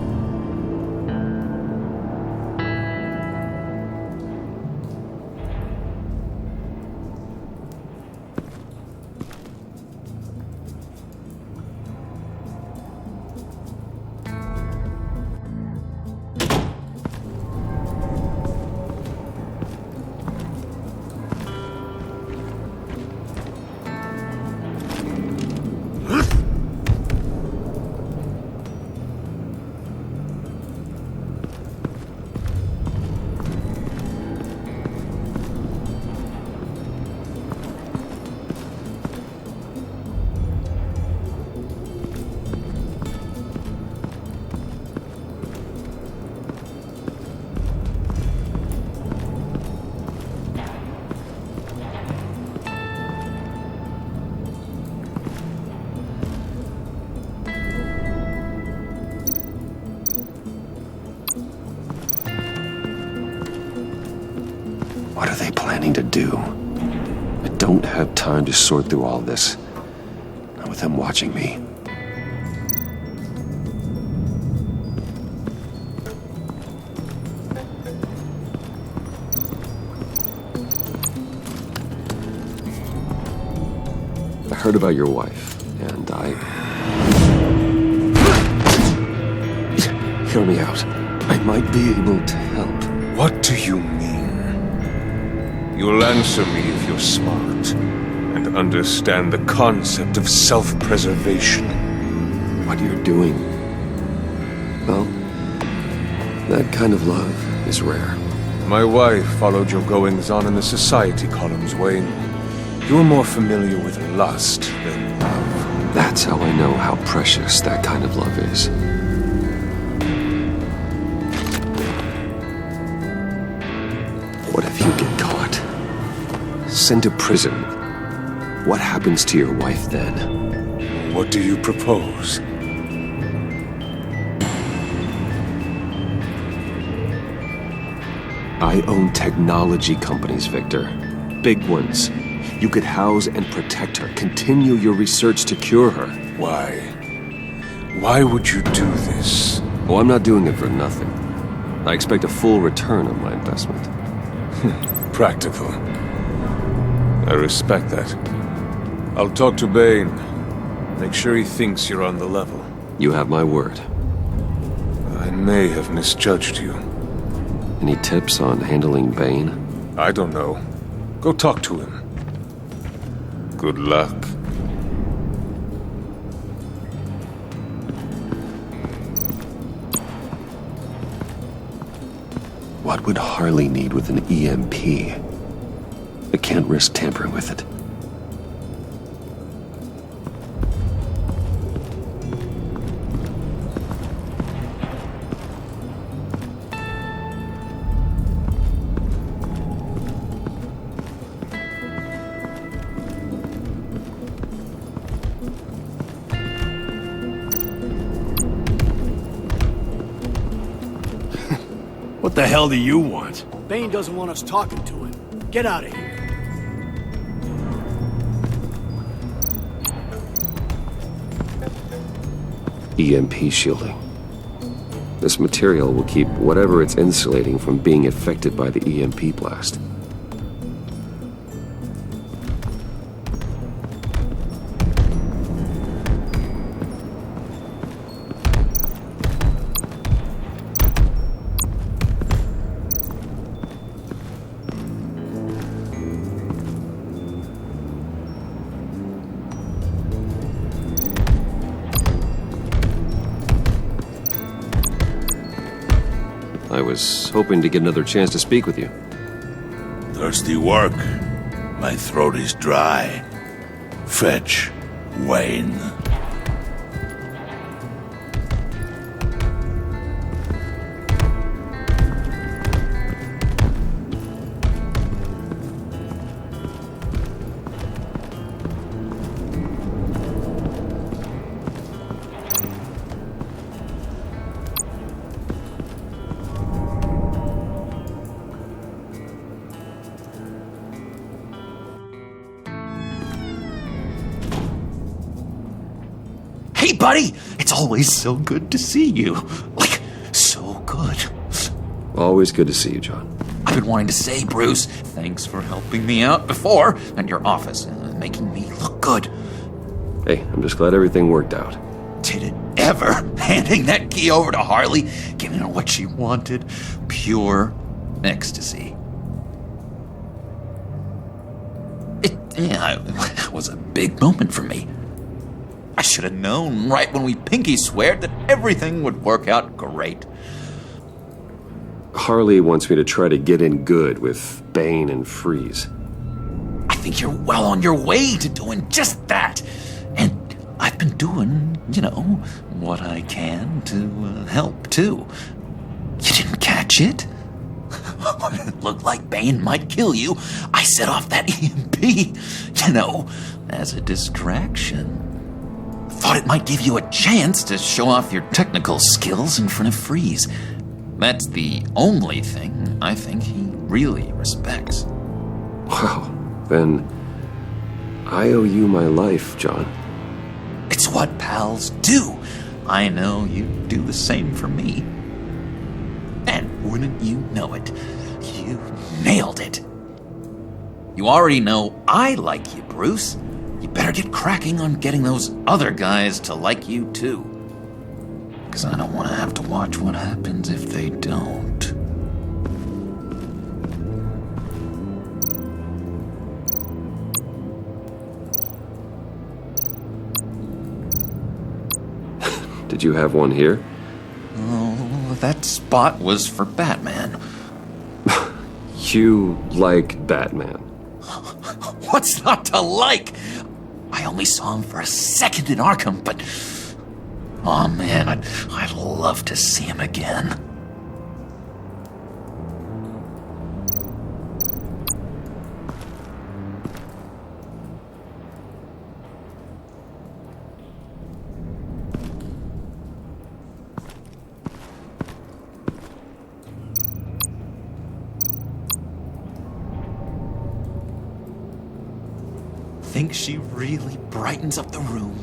What are they planning to do? I don't have time to sort through all this. Not with them watching me. I heard about your wife, and Hear me out. I might be able to help. What do you mean? You'll answer me if you're smart and understand the concept of self-preservation. What you're doing, well, that kind of love is rare. My wife followed your goings-on in the society columns, Wayne. You're more familiar with lust than love. That's how I know how precious that kind of love is. What if you get caught? Sent to prison? What happens to your wife then? What do you propose? I own technology companies, Victor. Big ones. You could house and protect her, continue your research to cure her. Why? Why would you do this? Oh, I'm not doing it for nothing. I expect a full return on my investment. Practical. I respect that. I'll talk to Bane. Make sure he thinks you're on the level. You have my word. I may have misjudged you. Any tips on handling Bane? I don't know. Go talk to him. Good luck. What would Harley need with an EMP? I can't risk tampering with it. What the hell do you want? Bane doesn't want us talking to him. Get out of here. EMP shielding. This material will keep whatever it's insulating from being affected by the EMP blast. I was hoping to get another chance to speak with you. Thirsty work. My throat is dry. Fetch Wayne. Hey, buddy! It's always so good to see you. Like, so good. Always good to see you, John. I've been wanting to say, Bruce, thanks for helping me out before at your office, making me look good. Hey, I'm just glad everything worked out. Did it ever? Handing that key over to Harley, giving her what she wanted. Pure ecstasy. It was a big moment for me. I should have known right when we pinky sweared that everything would work out great. Harley wants me to try to get in good with Bane and Freeze. I think you're well on your way to doing just that. And I've been doing, what I can to help, too. You didn't catch it? When it looked like Bane might kill you, I set off that EMP, as a distraction. Thought it might give you a chance to show off your technical skills in front of Freeze. That's the only thing I think he really respects. Wow, then I owe you my life, John. It's what pals do. I know you do the same for me. And wouldn't you know it, you nailed it. You already know I like you, Bruce. You better get cracking on getting those other guys to like you, too. Because I don't want to have to watch what happens if they don't. Did you have one here? Oh, that spot was for Batman. You like Batman? What's not to like? I only saw him for a second in Arkham, but... Oh man, I'd love to see him again. think she really brightens up the room?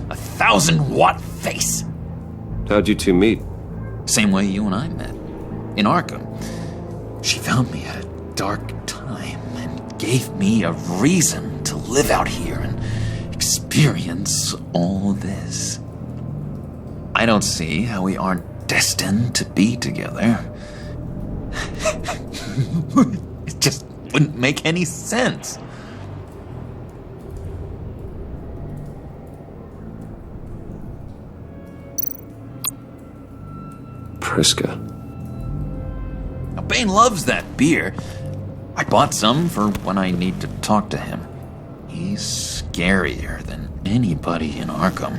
1,000-watt face! How'd you two meet? Same way you and I met. In Arkham. She found me at a dark time and gave me a reason to live out here and experience all this. I don't see how we aren't destined to be together. It just wouldn't make any sense. Priska. Now, Bane loves that beer. I bought some for when I need to talk to him. He's scarier than anybody in Arkham.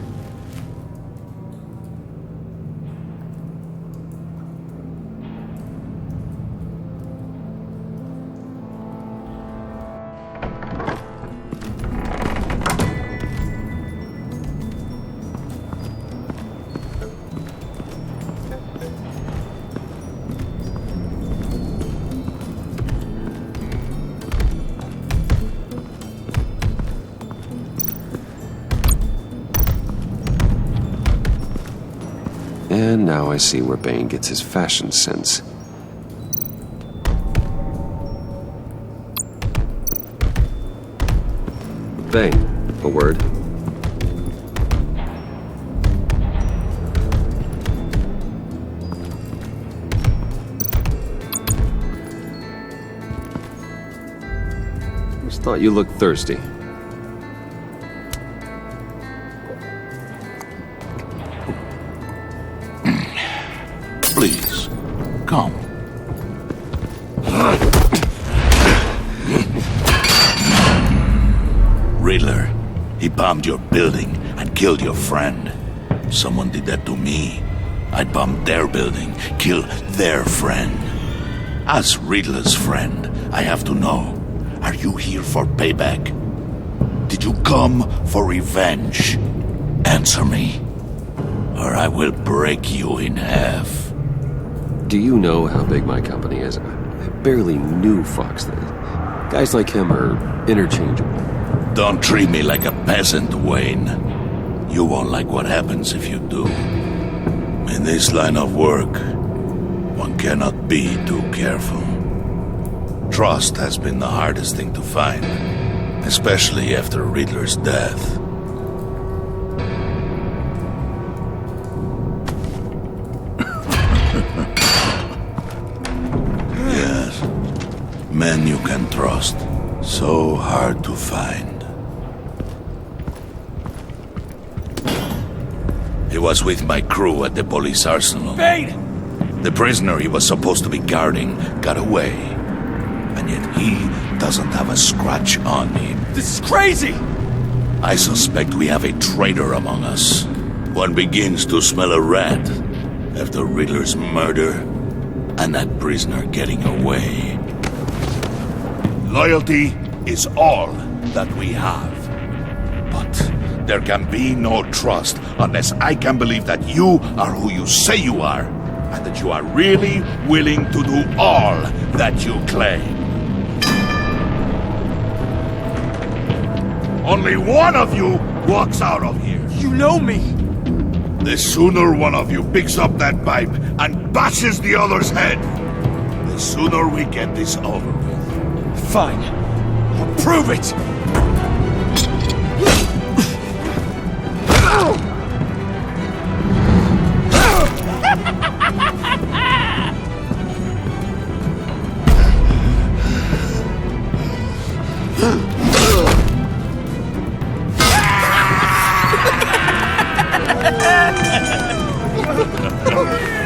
And now I see where Bane gets his fashion sense. Bane, a word. Just thought you looked thirsty. Please, come. Riddler, he bombed your building and killed your friend. Someone did that to me. I'd bomb their building, kill their friend. As Riddler's friend, I have to know, are you here for payback? Did you come for revenge? Answer me, or I will break you in half. Do you know how big my company is? I barely knew Fox. Guys like him are interchangeable. Don't treat me like a peasant, Wayne. You won't like what happens if you do. In this line of work, one cannot be too careful. Trust has been the hardest thing to find, especially after Riddler's death. Men you can trust. So hard to find. He was with my crew at the police arsenal. Bane! The prisoner he was supposed to be guarding got away. And yet he doesn't have a scratch on him. This is crazy! I suspect we have a traitor among us. One begins to smell a rat after Riddler's murder and that prisoner getting away. Loyalty is all that we have. But there can be no trust unless I can believe that you are who you say you are, and that you are really willing to do all that you claim. Only one of you walks out of here. You know me. The sooner one of you picks up that pipe and bashes the other's head, the sooner we get this over with. Fine. I'll prove it!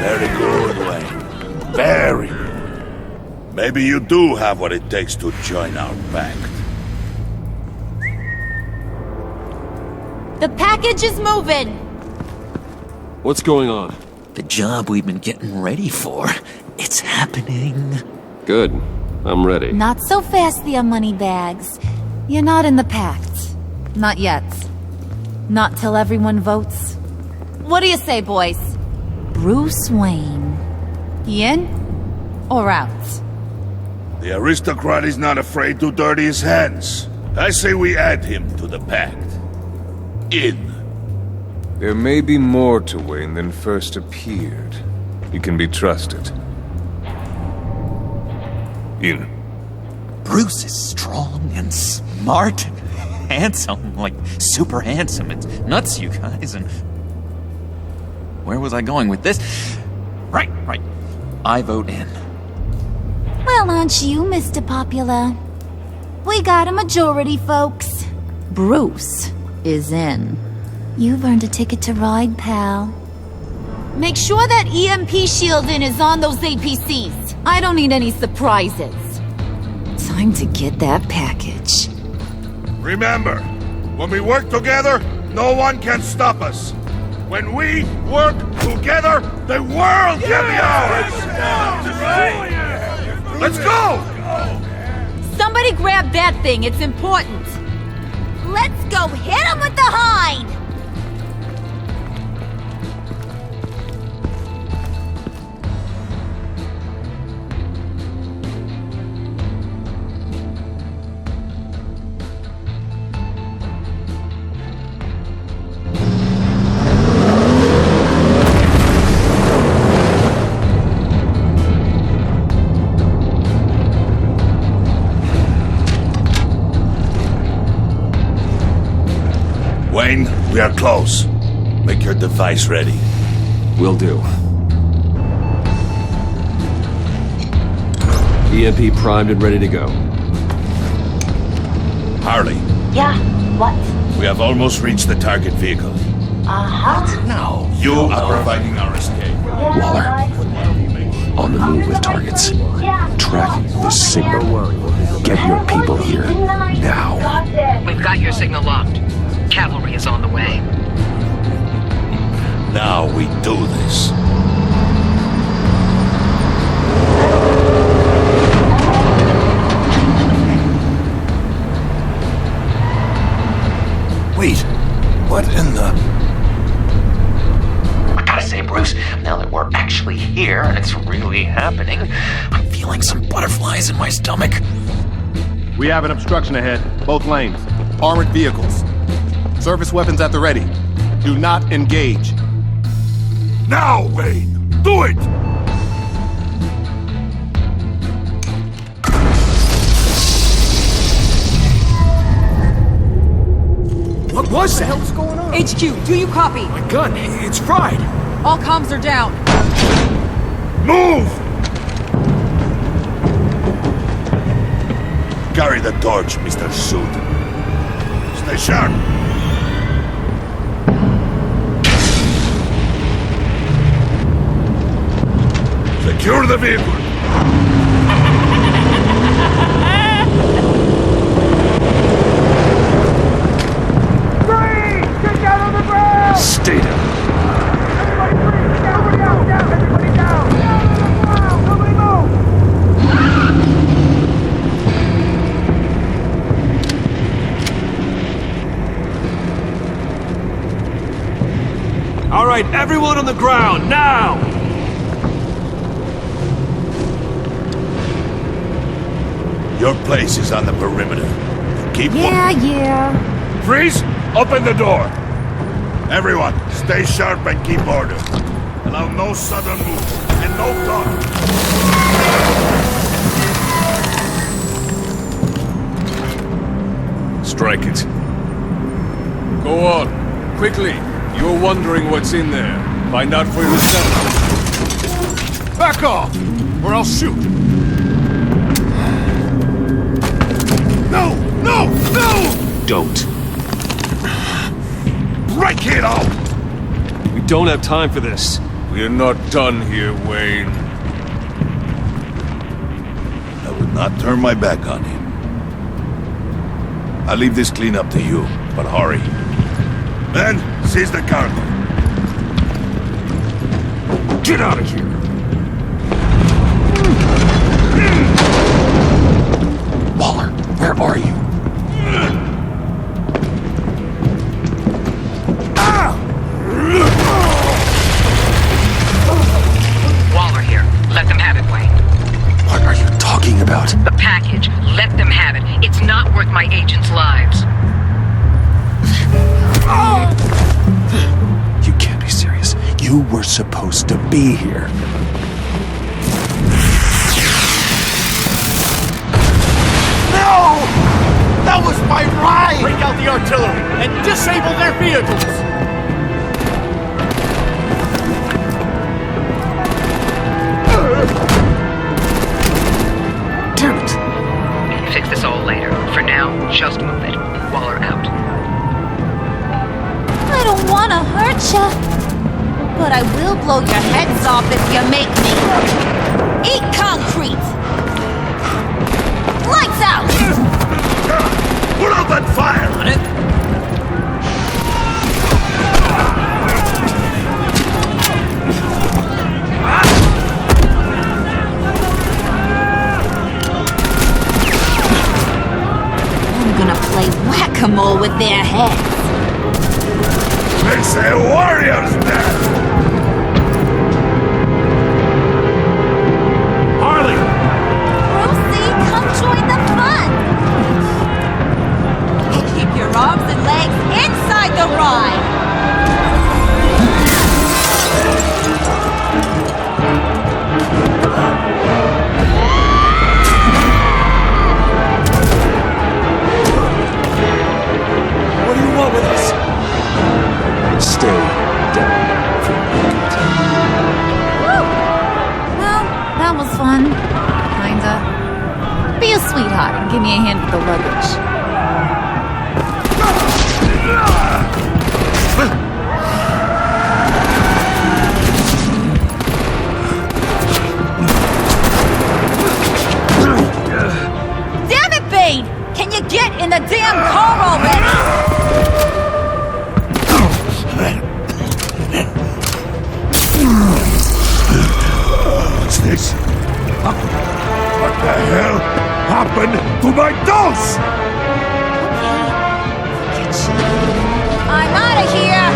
Very good, Wayne. Very good. Maybe you do have what it takes to join our pact. The package is moving! What's going on? The job we've been getting ready for. It's happening. Good. I'm ready. Not so fast, the money bags. You're not in the Pact. Not yet. Not till everyone votes. What do you say, boys? Bruce Wayne. In or out? The aristocrat is not afraid to dirty his hands. I say we add him to the Pact. In. There may be more to Wayne than first appeared. He can be trusted. In. Bruce is strong and smart and handsome, like super handsome. It's nuts, you guys, and... Where was I going with this? Right. I vote in. Well, aren't you, Mr. Popular? We got a majority, folks. Bruce is in. You've earned a ticket to ride, pal. Make sure that EMP shielding is on those APCs. I don't need any surprises. Time to get that package. Remember, when we work together, no one can stop us. When we work together, the world can be ours! Let's go! Somebody grab that thing, it's important. Let's go hit him with the hind! Wayne, we are close. Make your device ready. Will do. EMP primed and ready to go. Harley, Yeah, what? we have almost reached the target vehicle. Uh-huh. Now, you are providing our escape. Waller, on the move with targets. Track this signal. Get your people here, now. We've got your signal locked. Cavalry is on the way. Now we do this. Wait, what in the... I gotta say, Bruce, now that we're actually here and it's really happening, I'm feeling some butterflies in my stomach. We have an obstruction ahead, both lanes. Armored vehicles. Service weapons at the ready. Do not engage. Now, Wayne! Do it! What was that? What's going on? HQ, do you copy? My gun, it's fried. All comms are down. Move! Carry the torch, Mr. Suit. Stay sharp. Secure the vehicle. Get down on the ground! Stay down. Everybody freeze! Everybody down! Everybody down! Down on the ground! Nobody move! All right, everyone on the ground, now! Your place is on the perimeter. Keep Yeah. Freeze! Open the door! Everyone, stay sharp and keep order. Allow no sudden move, and no talk. Strike it. Go on. Quickly. You're wondering what's in there. Find out for yourself. Back off, or I'll shoot. No! No! No! Don't. Break it out! We don't have time for this. We're not done here, Wayne. I would not turn my back on him. I'll leave this cleanup to you, but hurry. Men, seize the cargo. Get out of here. Waller, where are you? Waller here. Let them have it, Wayne. What are you talking about? The package. Let them have it. It's not worth my agent's lives. supposed to be here. No! That was my ride! Break out the artillery and disable their vehicles! Damn it! We can fix this all later. For now, just move it. Waller out. I don't want to hurt ya, but I will blow your heads off if you make me. Eat concrete! Lights out! Put out that fire! On it. I'm gonna play whack-a-mole with their heads. They say warriors dead! Harley! Brucey, come join the fun! Keep your arms and legs inside the ride! What do you want with us? Stay down for a moment. Woo! Well, that was fun. Kinda. Be a sweetheart and give me a hand with the luggage. Damn it, Bane! Can you get in the damn car already? What's this? What the hell happened to my dolls? I'm out of here!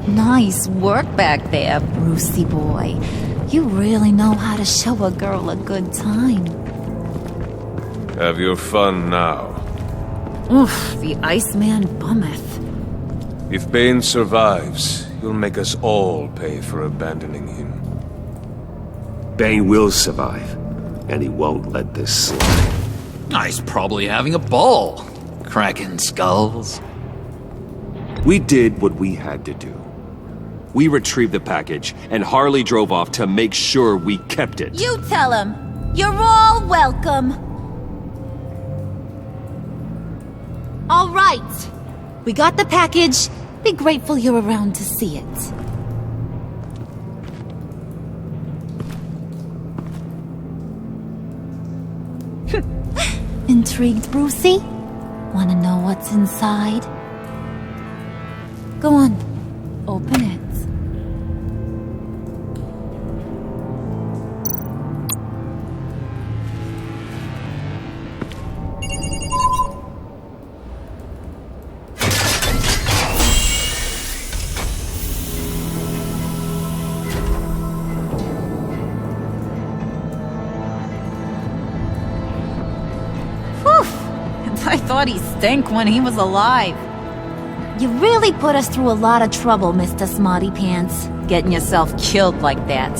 Nice work back there, Brucey boy. You really know how to show a girl a good time. Have your fun now. Oof, the Iceman bummeth. If Bane survives, he'll make us all pay for abandoning him. Bane will survive, and he won't let this slide. He's probably having a ball, cracking skulls. We did what we had to do. We retrieved the package, and Harley drove off to make sure we kept it. You tell him. You're all welcome. All right. We got the package. Be grateful you're around to see it. Intrigued, Brucey? Wanna know what's inside? Go on. Open it. I thought he stank when he was alive. You really put us through a lot of trouble, Mr. Smarty Pants, getting yourself killed like that.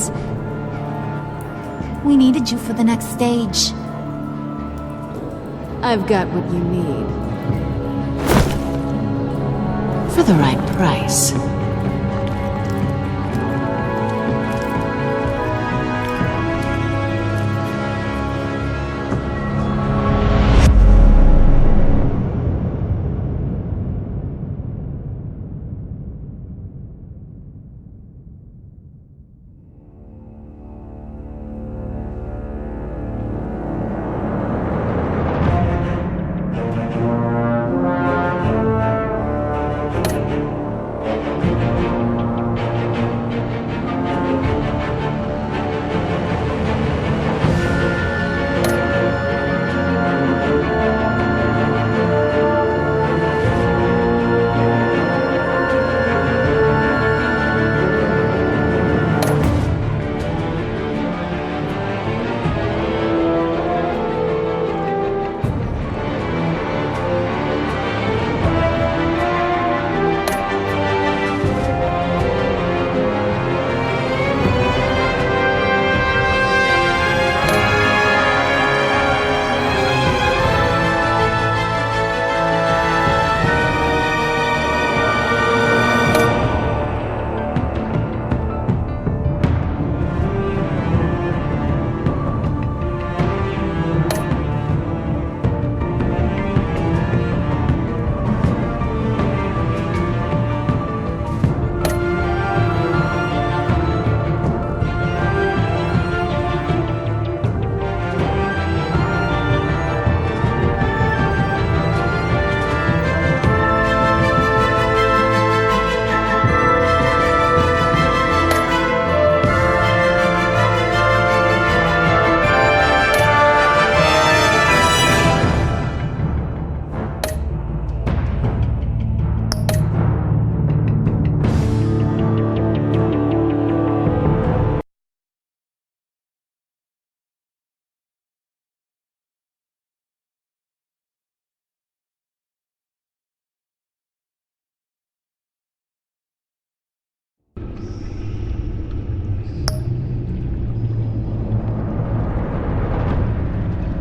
We needed you for the next stage. I've got what you need. For the right price.